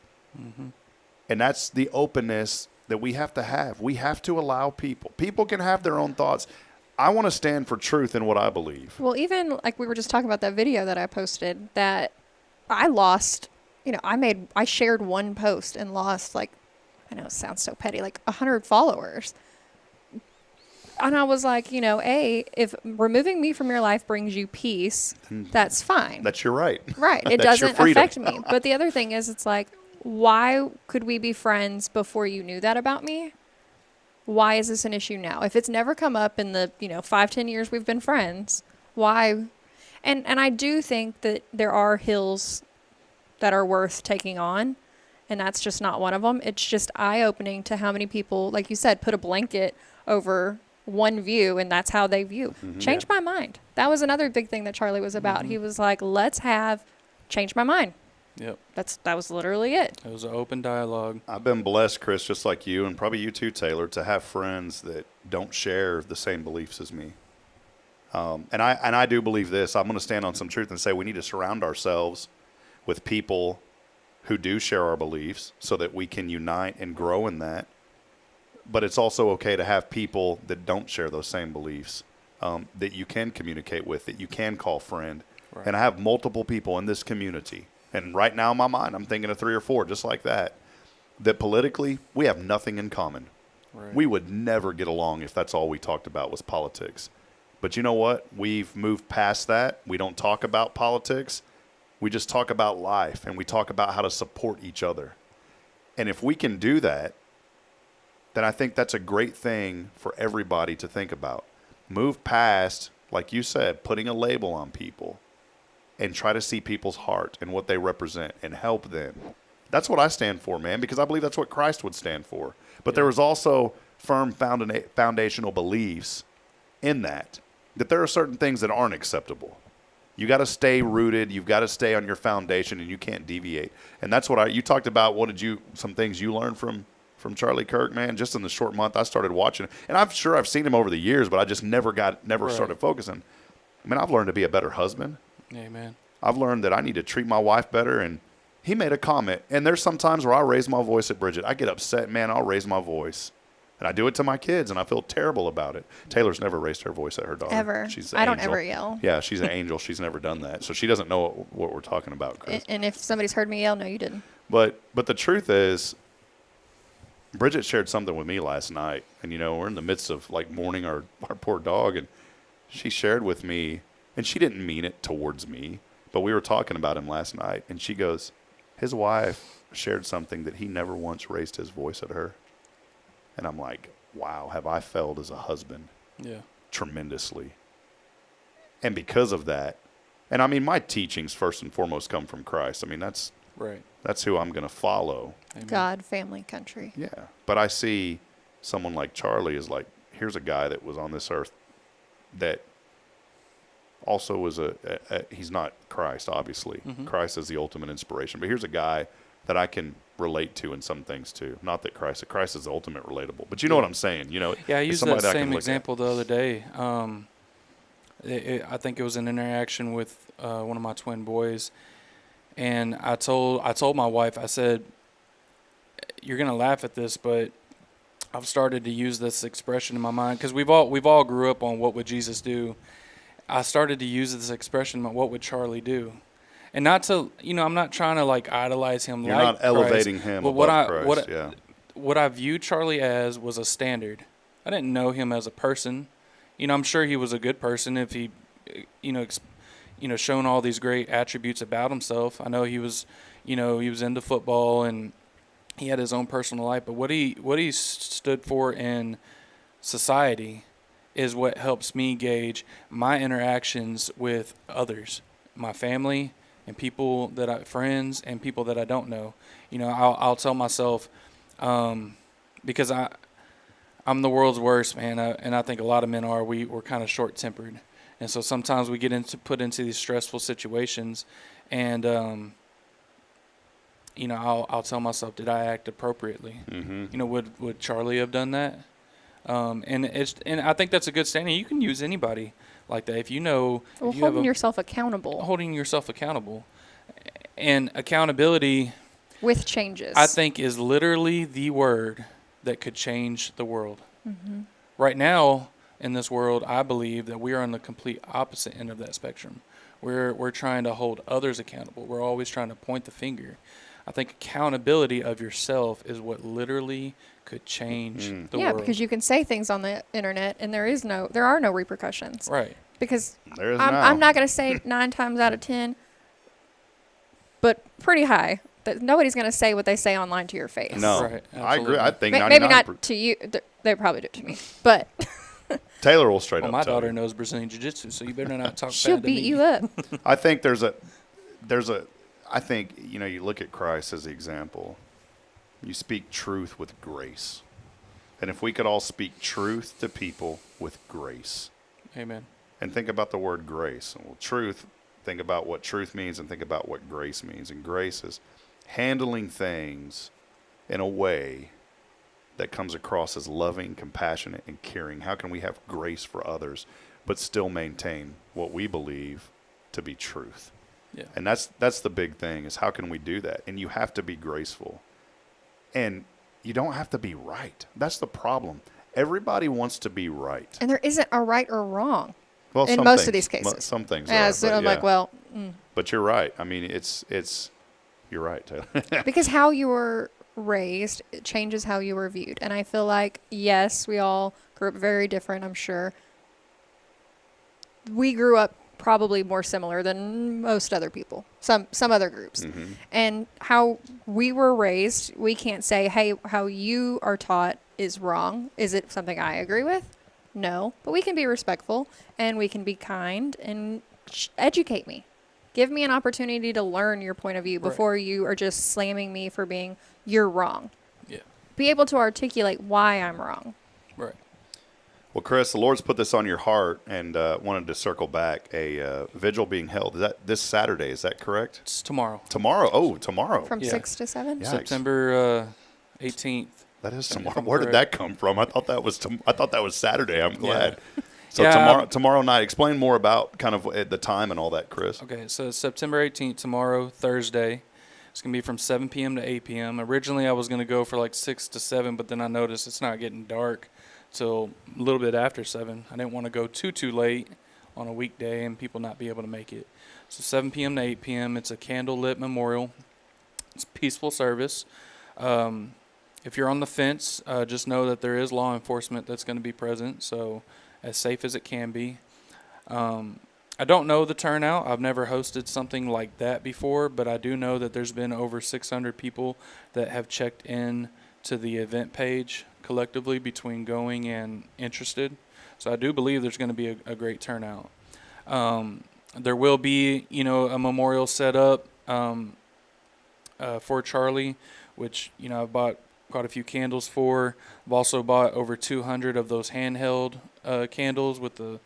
And that's the openness that we have to have. We have to allow people. People can have their own thoughts. I want to stand for truth in what I believe. Well, even like we were just talking about that video that I posted that I lost, I shared one post and lost I know it sounds so petty, 100 followers. And I was like, if removing me from your life brings you peace, that's fine. That's your right. Right. It doesn't affect me. But the other thing is, it's like, why could we be friends before you knew that about me? Why is this an issue now? If it's never come up in the, 5-10 years we've been friends, why? And I do think that there are hills that are worth taking on, and that's just not one of them. It's just eye-opening to how many people, like you said, put a blanket over one view, and that's how they view. Change my mind. That was another big thing that Charlie was about. He was like, change my mind. Yep. That was literally it. It was an open dialogue. I've been blessed, Chris, just like you, and probably you too, Taylor, to have friends that don't share the same beliefs as me. And I do believe this. I'm going to stand on some truth and say we need to surround ourselves with people who do share our beliefs so that we can unite and grow in that. But it's also okay to have people that don't share those same beliefs that you can communicate with, that you can call friend. Right. And I have multiple people in this community. And right now in my mind, I'm thinking of 3 or 4 just like that politically we have nothing in common. Right. We would never get along if that's all we talked about was politics. But you know what? We've moved past that. We don't talk about politics. We just talk about life, and we talk about how to support each other. And if we can do that, then I think that's a great thing for everybody to think about. Move past, like you said, putting a label on people, and try to see people's heart and what they represent and help them. That's what I stand for, man, because I believe that's what Christ would stand for. But there was also firm foundational beliefs in that there are certain things that aren't acceptable. You got to stay rooted. You've got to stay on your foundation, and you can't deviate. And that's what you talked about. Some things you learned from Charlie Kirk, man, just in the short month I started watching. And I'm sure I've seen him over the years, but I just never started focusing. I mean, I've learned to be a better husband. Amen. I've learned that I need to treat my wife better, and he made a comment. And there's some times where I raise my voice at Bridget. I get upset, man, I'll raise my voice. And I do it to my kids, and I feel terrible about it. Taylor's never raised her voice at her daughter. Ever. She's an I don't angel. ever yell. Yeah, she's an angel. She's never done that. So she doesn't know what we're talking about, Chris. And if somebody's heard me yell, no, you didn't. But the truth is, Bridget shared something with me last night. And, we're in the midst of, mourning our poor dog. And she shared with me, and she didn't mean it towards me, but we were talking about him last night, and she goes, his wife shared something that he never once raised his voice at her. And I'm like, wow, have I failed as a husband? Yeah. Tremendously. And because of that, And I mean, my teachings first and foremost come from Christ. I mean, that's who I'm going to follow. Amen. God, family, country. Yeah. But I see someone like Charlie is like, here's a guy that was on this earth that also was he's not Christ, obviously. Mm-hmm. Christ is the ultimate inspiration. But here's a guy that I can relate to in some things too. Not that Christ is the ultimate relatable. But you know what I'm saying. You know, Yeah, I it's used somebody that I can same look example the other day. I think it was an interaction with one of my twin boys, and I told my wife, I said, "You're gonna laugh at this, but I've started to use this expression in my mind because we've all grew up on what would Jesus do. I started to use this expression, what would Charlie do?" And not to, I'm not trying to like idolize him. You're like not elevating Christ, him but above Christ. What I viewed Charlie as was a standard. I didn't know him as a person. I'm sure he was a good person if he, shown all these great attributes about himself. I know he was into football and he had his own personal life. But what he stood for in society is what helps me gauge my interactions with others, my family, and people friends and people that I don't know. I'll tell myself, because I'm the world's worst, man, and I think a lot of men are. We're kind of short-tempered, and so sometimes we get put into these stressful situations, and I'll tell myself, did I act appropriately? Mm-hmm. Would Charlie have done that? And I think that's a good standing. You can use anybody like that if holding yourself accountable. Holding yourself accountable, and accountability with changes, I think, is literally the word that could change the world. Mm-hmm. Right now in this world, I believe that we are on the complete opposite end of that spectrum. We're trying to hold others accountable. We're always trying to point the finger. I think accountability of yourself is what literally could change the world. Yeah, because you can say things on the internet and there are no repercussions. Right. Because I'm not going to say 9 times out of 10, but pretty high, that nobody's going to say what they say online to your face. No, right, I agree. I think maybe not to you. They probably do it to me, but Taylor will straight up. My tell daughter you. knows Brazilian Jiu-Jitsu, so you better not talk She'll bad to me. beat you up. I think I think, you look at Christ as the example. You speak truth with grace. And if we could all speak truth to people with grace. Amen. And think about the word grace. Well, truth, think about what truth means and think about what grace means. And grace is handling things in a way that comes across as loving, compassionate, and caring. How can we have grace for others but still maintain what we believe to be truth? Yeah. And that's the big thing, is how can we do that? And you have to be graceful. And you don't have to be right. That's the problem. Everybody wants to be right. And there isn't a right or wrong in most of these cases. Some things yeah, are. So I'm like, well. But you're right. I mean, you're right, Taylor. Because how you were raised, it changes how you were viewed. And I feel like, yes, we all grew up very different, I'm sure. We grew up probably more similar than most other people, some other groups. Mm-hmm. And how we were raised, we can't say, hey, how you are taught is wrong. Is it something I agree with? No. But we can be respectful and we can be kind and educate me. Give me an opportunity to learn your point of view before you are just slamming me for being, you're wrong. Yeah. Be able to articulate why I'm wrong. Right. Well, Chris, the Lord's put this on your heart and wanted to circle back. A vigil being held. Is that this Saturday? Is that correct? It's tomorrow. Tomorrow? Oh, tomorrow. From 6 to 7? Yeah. September 18th. That is tomorrow. Where did that come from? I thought that was Saturday. I'm glad. Yeah. So tomorrow night. Explain more about kind of the time and all that, Chris. Okay, so it's September 18th, tomorrow, Thursday. It's going to be from 7 p.m. to 8 p.m. Originally, I was going to go for like 6 to 7, but then I noticed it's not getting dark till a little bit after 7. I didn't want to go too late on a weekday and people not be able to make it. So 7 p.m. to 8 p.m., it's a candlelit memorial. It's a peaceful service. If you're on the fence, just know that there is law enforcement that's going to be present, so as safe as it can be. I don't know the turnout. I've never hosted something like that before, but I do know that there's been over 600 people that have checked in to the event page collectively between going and interested. So I do believe there's going to be a great turnout. There will be, a memorial set up for Charlie, which, I've bought quite a few candles for. I've also bought over 200 of those handheld candles with the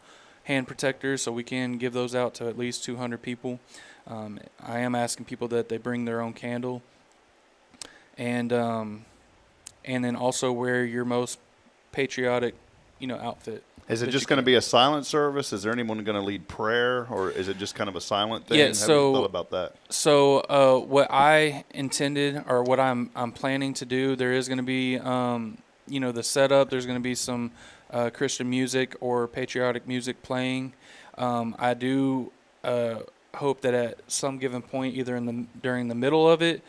hand protectors, so we can give those out to at least 200 people. I am asking people that they bring their own candle, and then also wear your most patriotic, outfit. Is it just going to be a silent service? Is there anyone going to lead prayer, or is it just kind of a silent thing? Yeah. Have you thought about that? So what I intended, or what I'm planning to do, there is going to be, the setup. There's going to be some Christian music or patriotic music playing. I do hope that at some given point, either during the middle of it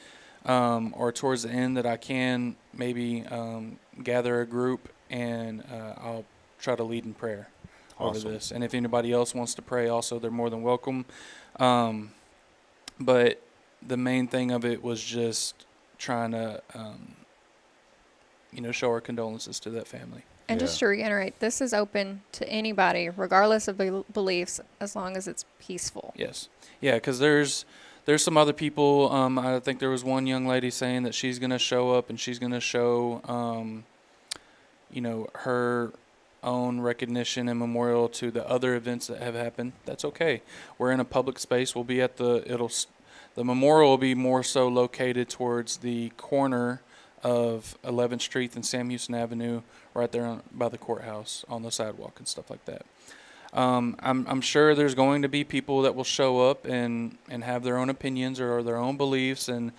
or towards the end, that I can maybe gather a group and I'll try to lead in prayer over this. And if anybody else wants to pray also, they're more than welcome. But the main thing of it was just trying to, show our condolences to that family. And just to reiterate, this is open to anybody, regardless of beliefs, as long as it's peaceful. Yes. Yeah, because there's some other people. I think there was one young lady saying that she's going to show up and she's going to show, her own recognition and memorial to the other events that have happened. That's okay. We're in a public space. We'll be at the memorial will be more so located towards the corner of 11th Street and Sam Houston Avenue, right there by the courthouse on the sidewalk and stuff like that. I'm sure there's going to be people that will show up and have their own opinions or their own beliefs, and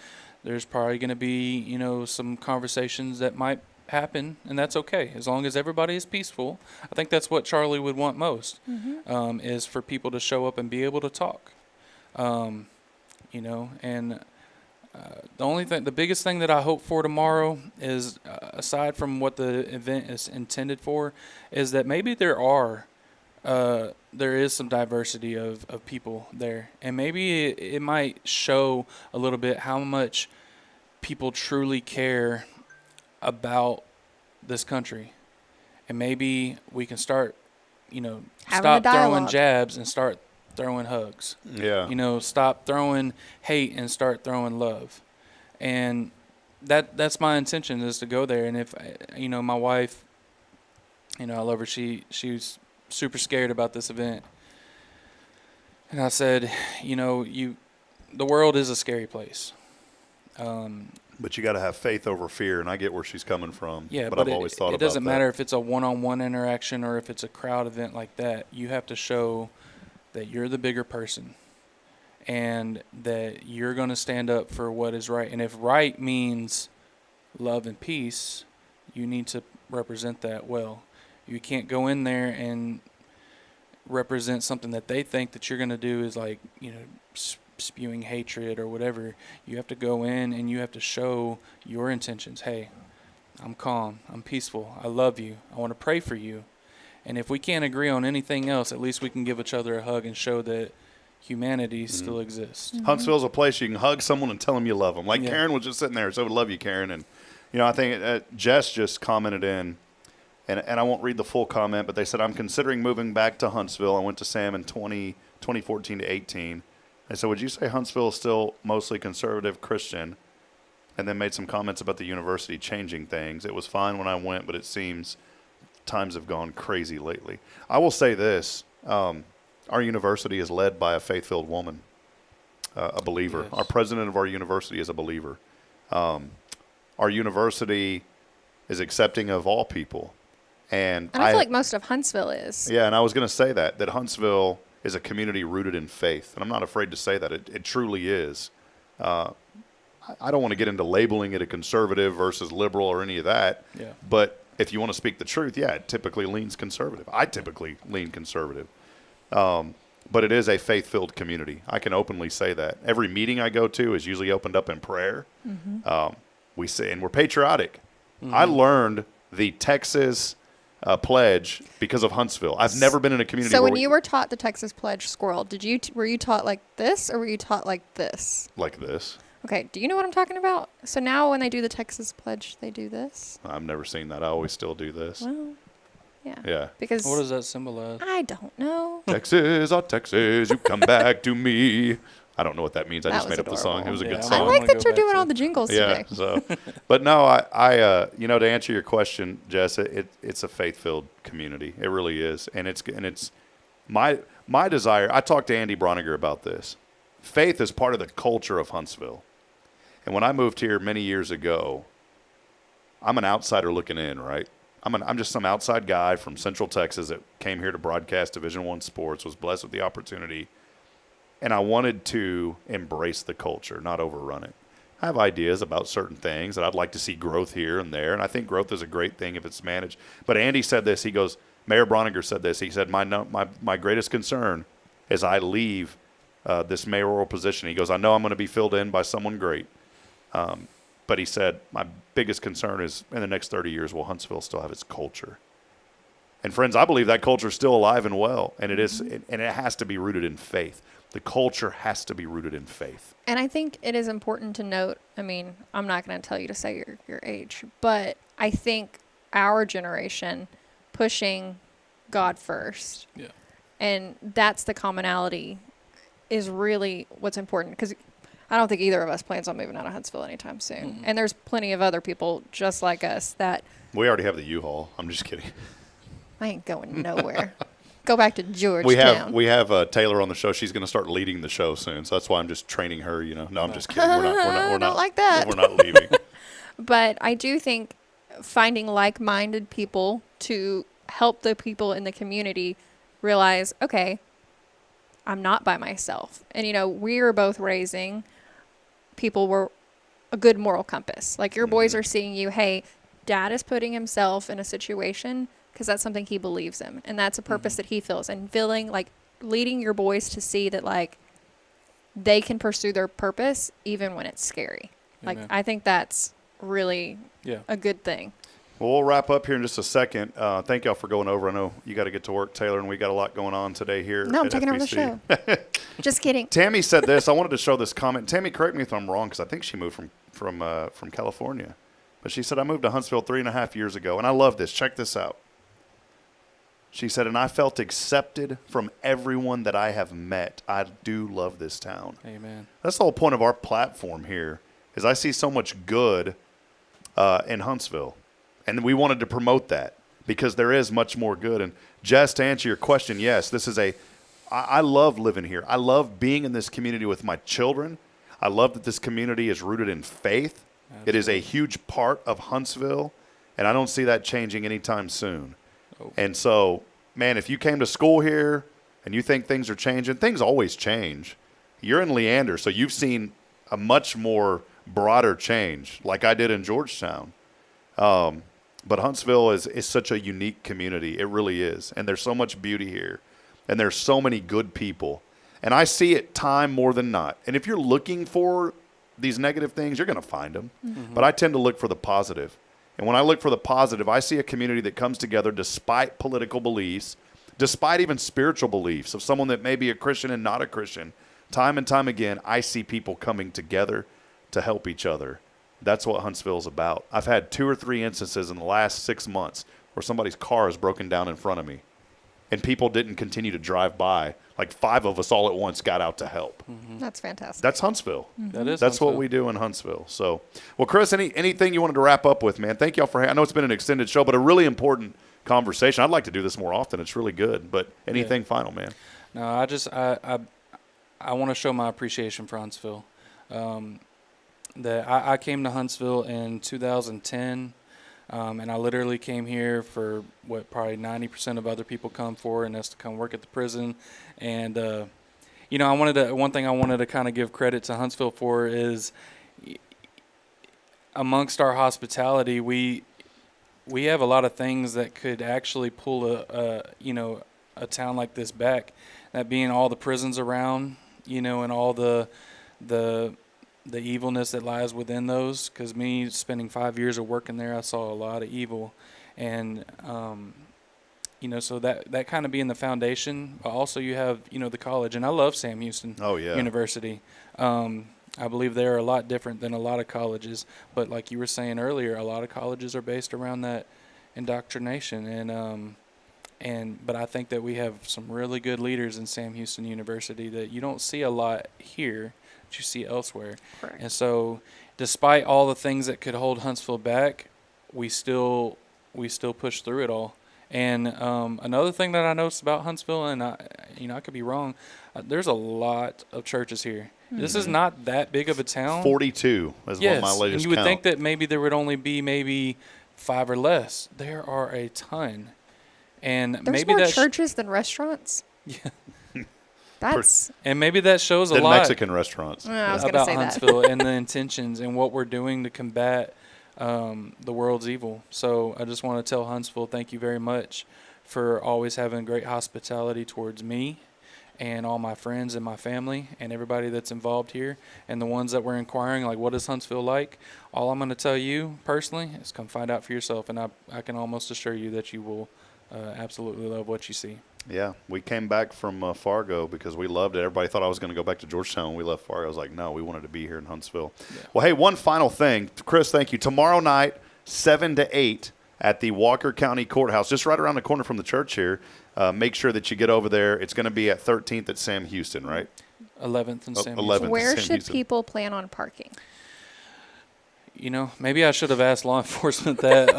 there's probably going to be, some conversations that might happen, and that's okay as long as everybody is peaceful. I think that's what Charlie would want most, is for people to show up and be able to talk. The biggest thing that I hope for tomorrow is, aside from what the event is intended for, is that maybe there is some diversity of people there, and maybe it might show a little bit how much people truly care about this country. And maybe we can start, stop throwing jabs and start throwing hugs. Yeah. Stop throwing hate and start throwing love. And that's my intention, is to go there. And if, my wife, I love her. She's super scared about this event. And I said, the world is a scary place. But you got to have faith over fear, and I get where she's coming from. Yeah, but I've always thought about that. It doesn't matter if it's a one-on-one interaction or if it's a crowd event like that. You have to show that you're the bigger person and that you're going to stand up for what is right. And if right means love and peace, you need to represent that well. You can't go in there and represent something that they think that you're going to do is like, spewing hatred or whatever. You have to go in and you have to show your intentions. Hey, I'm calm. I'm peaceful. I love you. I want to pray for you. And if we can't agree on anything else, at least we can give each other a hug and show that humanity still exists. Huntsville's a place you can hug someone and tell them you love them. Like Karen was just sitting there, so I would love you, Karen. And, I think Jess just commented in, and I won't read the full comment, but they said, I'm considering moving back to Huntsville. I went to Sam in 2014 to 18. They said, would you say Huntsville is still mostly conservative Christian? And then made some comments about the university changing things. It was fine when I went, but it seems times have gone crazy lately. I will say this. Our university is led by a faith-filled woman, a believer. Yes. Our president of our university is a believer. Our university is accepting of all people. And I feel like most of Huntsville is. Yeah, and I was going to say that Huntsville is a community rooted in faith. And I'm not afraid to say that. It truly is. I don't want to get into labeling it a conservative versus liberal or any of that. Yeah. But if you want to speak the truth, it typically leans conservative. I typically lean conservative. But it is a faith-filled community. I can openly say that. Every meeting I go to is usually opened up in prayer. We say, and we're patriotic. I learned the Texas pledge because of Huntsville. I've never been in a community. So when you were taught the Texas pledge, Squirrel, were you taught like this, or were you taught like this? Like this. Okay. Do you know what I'm talking about? So now when they do the Texas pledge, they do this. I've never seen that. I always still do this. Well, Yeah. Yeah. Because What does that symbolize? I don't know. Texas, oh Texas, you come back to me. I don't know what that means. I That just was made up the song. adorable. It was a Yeah, good I song. I wanna like that go you're back doing to all it. the jingles Yeah. today. So, but no, I you know, to answer your question, Jess, it's a faith-filled community. It really is, and it's my desire. I talked to Andy Broniger about this. Faith is part of the culture of Huntsville, and when I moved here many years ago, I'm an outsider looking in, right? I'm just some outside guy from Central Texas that came here to broadcast Division I sports, was blessed with the opportunity, and I wanted to embrace the culture, not overrun it. I have ideas about certain things that I'd like to see growth here and there, and I think growth is a great thing if it's managed. But Andy said this. He goes, Mayor Broniger said this. He said, my greatest concern is I leave this mayoral position. He goes, I know I'm going to be filled in by someone great. But he said, my biggest concern is in the next 30 years, will Huntsville still have its culture? And friends, I believe that culture is still alive and well, and it is, and it has to be rooted in faith. The culture has to be rooted in faith. And I think it is important to note, I mean, I'm not going to tell you to say your age, but I think our generation pushing God first. Yeah. And that's the commonality is really what's important, because I don't think either of us plans on moving out of Huntsville anytime soon. Mm-hmm. And there's plenty of other people just like us that We already have the U-Haul. I'm just kidding. I ain't going nowhere. Go back to Georgetown. We have Taylor on the show. She's going to start leading the show soon, so that's why I'm just training her. You know, no, I'm just kidding. We're not like that. We're not leaving. But I do think finding like-minded people to help the people in the community realize, okay, I'm not by myself. And, you know, we are both raising people were a good moral compass. Like your boys are seeing you, hey, dad is putting himself in a situation because that's something he believes in. And that's a purpose that he feels. And feeling like leading your boys to see that, like, they can pursue their purpose even when it's scary. Amen. Like, I think that's really a good thing. Well, we'll wrap up here in just a second. Thank y'all for going over. I know you got to get to work, Taylor, and we got a lot going on today here. No, I'm at taking over the FBC. show. Just kidding. Tammy said this. I wanted to show this comment. Tammy, correct me if I'm wrong, because I think she moved from California. But she said, I moved to Huntsville 3.5 years ago, and I love this. Check this out. She said, and I felt accepted from everyone that I have met. I do love this town. Amen. That's the whole point of our platform here, is I see so much good in Huntsville. And we wanted to promote that because there is much more good. And Jess, to answer your question, yes, this is I love living here. I love being in this community with my children. I love that this community is rooted in faith. Absolutely. It is a huge part of Huntsville, and I don't see that changing anytime soon. Oh. And so, man, if you came to school here and you think things are changing, things always change. You're in Leander, so you've seen a much more broader change like I did in Georgetown. But Huntsville is such a unique community. It really is. And there's so much beauty here. And there's so many good people. And I see it time more than not. And if you're looking for these negative things, you're going to find them. Mm-hmm. But I tend to look for the positive. And when I look for the positive, I see a community that comes together despite political beliefs, despite even spiritual beliefs of someone that may be a Christian and not a Christian. Time and time again, I see people coming together to help each other. That's what Huntsville's about. I've had 2 or 3 instances in the last 6 months where somebody's car has broken down in front of me, and people didn't continue to drive by. Like 5 of us all at once got out to help. Mm-hmm. That's fantastic. That's Huntsville. Mm-hmm. That's Huntsville. What we do in Huntsville. So, well, Chris, anything you wanted to wrap up with, man? Thank y'all for. I know it's been an extended show, but a really important conversation. I'd like to do this more often. It's really good. But anything final, man? No, I want to show my appreciation for Huntsville. That I came to Huntsville in 2010, and I literally came here for what probably 90% of other people come for, and that's to come work at the prison. And you know, one thing I wanted to kind of give credit to Huntsville for is amongst our hospitality, we have a lot of things that could actually pull a town like this back. That being all the prisons around, you know, and all the evilness that lies within those, because me spending 5 years of working there, I saw a lot of evil. And, you know, so that kind of being the foundation, but also you have, you know, the college. And I love Sam Houston University. I believe they're a lot different than a lot of colleges. But like you were saying earlier, a lot of colleges are based around that indoctrination. And But I think that we have some really good leaders in Sam Houston University that you don't see a lot here, that you see elsewhere. Correct. And so, despite all the things that could hold Huntsville back, we still push through it all. And another thing that I noticed about Huntsville, and I could be wrong, there's a lot of churches here. Mm-hmm. This is not that big of a town. 42 is what my latest and you would count. think that maybe there would only be maybe 5 or less. There are a ton. And There's maybe more churches than restaurants. Yeah. And maybe that shows a lot Mexican restaurants. I was about say Huntsville and the intentions and what we're doing to combat the world's evil. So I just want to tell Huntsville, thank you very much for always having great hospitality towards me and all my friends and my family and everybody that's involved here, and the ones that were inquiring, like, what is Huntsville like? All I'm going to tell you personally is come find out for yourself, and I can almost assure you that you will absolutely love what you see. Yeah, we came back from Fargo because we loved it. Everybody thought I was going to go back to Georgetown when we left Fargo. I was like, no, we wanted to be here in Huntsville. Yeah. Well, hey, one final thing. Chris, thank you. Tomorrow night, 7 to 8 at the Walker County Courthouse, just right around the corner from the church here. Make sure that you get over there. It's going to be at 13th at Sam Houston, right? 11th and Sam 11th Houston. Where Sam should Houston. people plan on parking? Maybe I should have asked law enforcement that.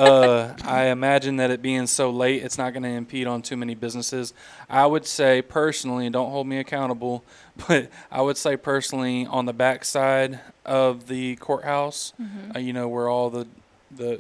I imagine that it being so late, it's not going to impede on too many businesses. I would say personally, and don't hold me accountable, but I would say personally on the back side of the courthouse, where all the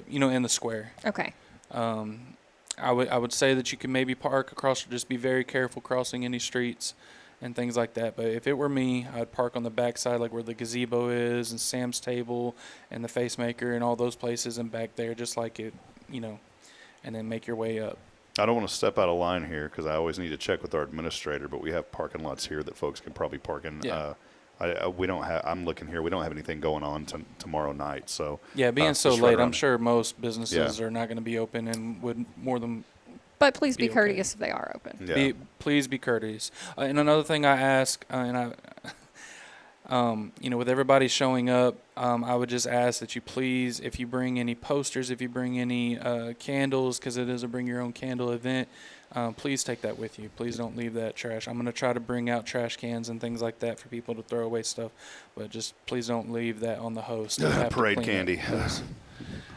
in the square. Okay. I would say that you can maybe park across, just be very careful crossing any streets and things like that. But if it were me, I'd park on the backside, like where the gazebo is and Sam's Table and the Face Maker and all those places, and back there, just like it, and then make your way up. I don't want to step out of line here because I always need to check with our administrator, but we have parking lots here that folks can probably park in. Yeah. We don't have. I'm looking here. We don't have anything going on tomorrow night. So yeah, being so just late, right I'm sure most businesses Yeah. are not going to be open and would more than. But please be okay. courteous if they are open. Yeah. Please be courteous. And another thing I ask, with everybody showing up, I would just ask that you please, if you bring any posters, if you bring any candles, because it is a bring your own candle event, please take that with you. Please don't leave that trash. I'm going to try to bring out trash cans and things like that for people to throw away stuff, but just please don't leave that on the host. Parade candy.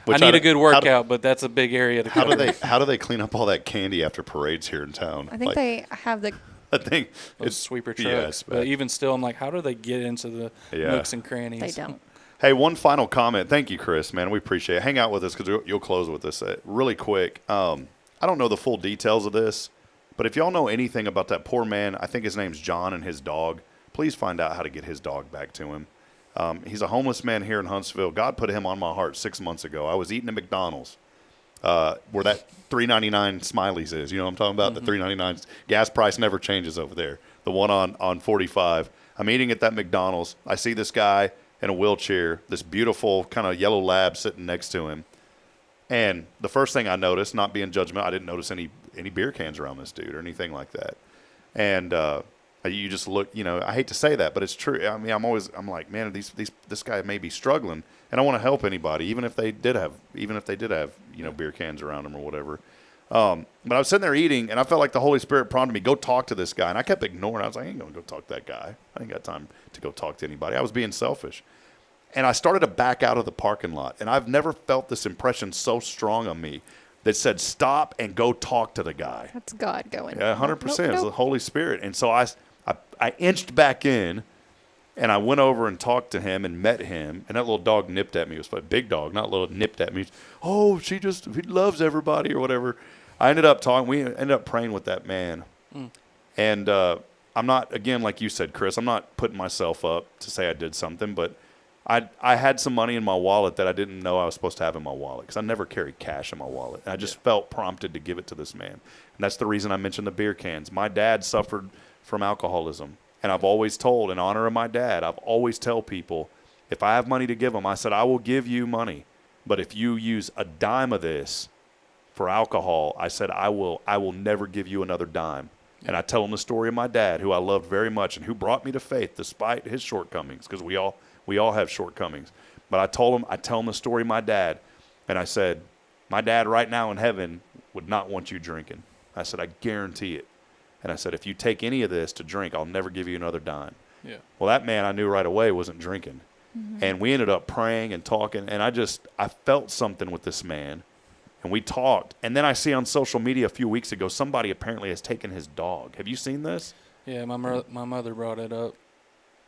I need a good workout, but that's a big area to cover. How do they clean up all that candy after parades here in town? I think they have the. I think it's sweeper trucks. Yes, but even still, I'm like, how do they get into the nooks and crannies? They don't. Hey, one final comment. Thank you, Chris, man. We appreciate it. Hang out with us because you'll close with us really quick. I don't know the full details of this, but if y'all know anything about that poor man, I think his name's John, and his dog, please find out how to get his dog back to him. He's a homeless man here in Huntsville. God put him on my heart 6 months ago. I was eating at McDonald's where that $3.99 Smiley's is. You know what I'm talking about? The $3.99 gas price never changes over there. The one on 45. I'm eating at that McDonald's. I see this guy in a wheelchair, this beautiful kind of yellow lab sitting next to him. And the first thing I noticed, not being judgmental, I didn't notice any beer cans around this dude or anything like that. And you just look, I hate to say that, but it's true. I mean, I'm like, man, this guy may be struggling, and I want to help anybody, even if they did have, beer cans around them or whatever. But I was sitting there eating, and I felt like the Holy Spirit prompted me, go talk to this guy. And I kept ignoring it. I was like, I ain't going to go talk to that guy. I ain't got time to go talk to anybody. I was being selfish. And I started to back out of the parking lot, and I've never felt this impression so strong on me that said, stop and go talk to the guy. That's God going. Yeah, 100%. It's Nope. the Holy Spirit. And so I inched back in, and I went over and talked to him and met him. And that little dog nipped at me. It was a big dog, not little, nipped at me. Oh, he loves everybody or whatever. I ended up talking. We ended up praying with that man. And I'm not, again, like you said, Chris, I'm not putting myself up to say I did something, but I had some money in my wallet that I didn't know I was supposed to have in my wallet because I never carry cash in my wallet. And I just felt prompted to give it to this man. And that's the reason I mentioned the beer cans. My dad suffered from alcoholism. And I've always told, in honor of my dad, I've always tell people, if I have money to give them, I said, I will give you money. But if you use a dime of this for alcohol, I said, I will never give you another dime. And I tell him the story of my dad, who I loved very much and who brought me to faith despite his shortcomings, because we all have shortcomings. But I tell him the story of my dad, and I said, my dad right now in heaven would not want you drinking. I said, I guarantee it. And I said, if you take any of this to drink, I'll never give you another dime. Yeah. Well, that man I knew right away wasn't drinking. And we ended up praying and talking, and I felt something with this man, and we talked. And then I see on social media a few weeks ago, somebody apparently has taken his dog. Have you seen this? Yeah, my mother brought it up.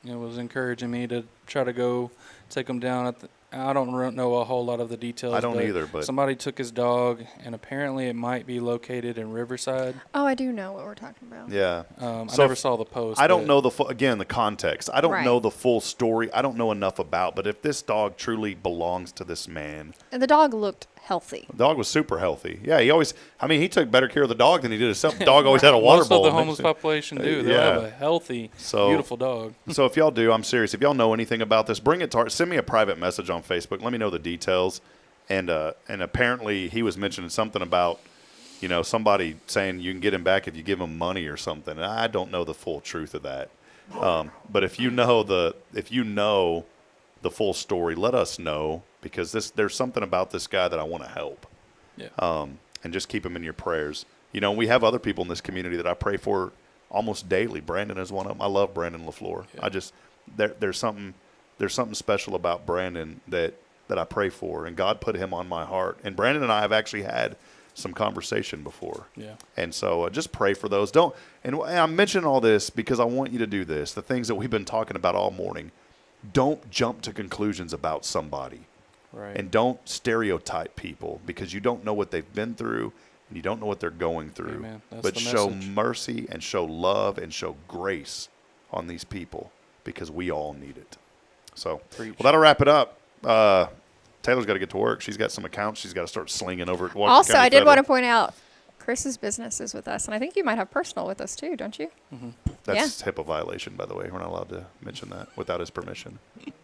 It was encouraging me to try to go take him down. I don't know a whole lot of the details. I don't either, but somebody took his dog, and apparently it might be located in Riverside. Oh, I do know what we're talking about. Yeah. I never saw the post. I don't know the context. I don't Right. know the full story. I don't know enough about. But if this dog truly belongs to this man, And the dog looked healthy. the dog was super healthy. Yeah, he took better care of the dog than he did himself. The dog always had a water Most bowl. of the homeless population do. They have a healthy, beautiful dog. So if y'all do, I'm serious. If y'all know anything about this, bring it to send me a private message on Facebook. Let me know the details. And apparently he was mentioning something about, somebody saying you can get him back if you give him money or something. And I don't know the full truth of that. But if you know the full story, let us know, because there's something about this guy that I want to help. Yeah. And just keep him in your prayers. We have other people in this community that I pray for almost daily. Brandon is one of them. I love Brandon LaFleur. Yeah. There's something something about Brandon that I pray for, and God put him on my heart. And Brandon and I have actually had some conversation before. Yeah. And so just pray for those. And I'm mentioning all this because I want you to do this. The things that we've been talking about all morning. Don't jump to conclusions about somebody. Right. And don't stereotype people, because you don't know what they've been through and you don't know what they're going through. Amen. That's But the show message. mercy and show love and show grace on these people, because we all need it. So, Preach. well, that'll wrap it up. Taylor's got to get to work. She's got some accounts she's got to start slinging over at Washington Also, County I did Federal. want to point out Chris's business is with us, and I think you might have personal with us too, don't you? That's HIPAA violation, by the way. We're not allowed to mention that without his permission.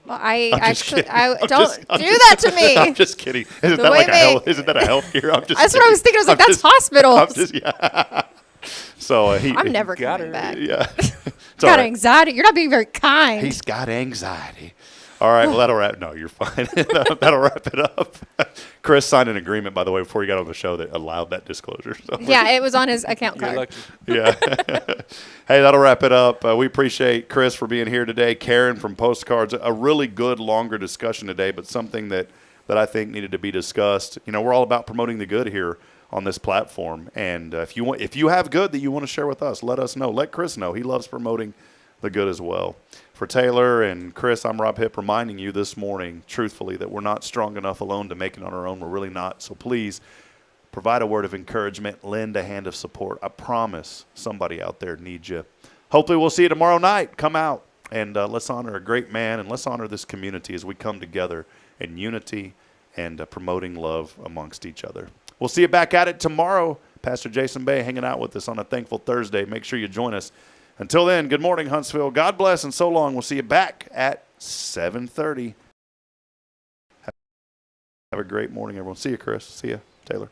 Well, I I'm just actually, kidding. I don't do that to me. I'm just kidding. Isn't The that way like they- isn't that a health care? I'm just That's what I was thinking. I was like, that's hospitals. I'm just, yeah. So I'm never got coming her. back. Yeah. It's Got all right. anxiety. You're not being very kind. He's got anxiety. All right, well, that'll wrap. No, you're fine. That'll wrap it up. Chris signed an agreement, by the way, before he got on the show that allowed that disclosure. So Yeah, it was on his account You're card. lucky. yeah. Hey, that'll wrap it up. We appreciate Chris for being here today. Karen from Postcards. A really good, longer discussion today, but something that I think needed to be discussed. We're all about promoting the good here on this platform, and if you have good that you want to share with us, let us know. Let Chris know. He loves promoting the good as well. For Taylor and Chris, I'm Rob Hipp, reminding you this morning, truthfully, that we're not strong enough alone to make it on our own. We're really not. So please provide a word of encouragement, lend a hand of support. I promise somebody out there needs you. Hopefully we'll see you tomorrow night. Come out and let's honor a great man, and let's honor this community as we come together in unity and promoting love amongst each other. We'll see you back at it tomorrow. Pastor Jason Bay hanging out with us on a Thankful Thursday. Make sure you join us. Until then, good morning, Huntsville. God bless and so long. We'll see you back at 7:30. Have a great morning, everyone. See you, Chris. See you, Taylor.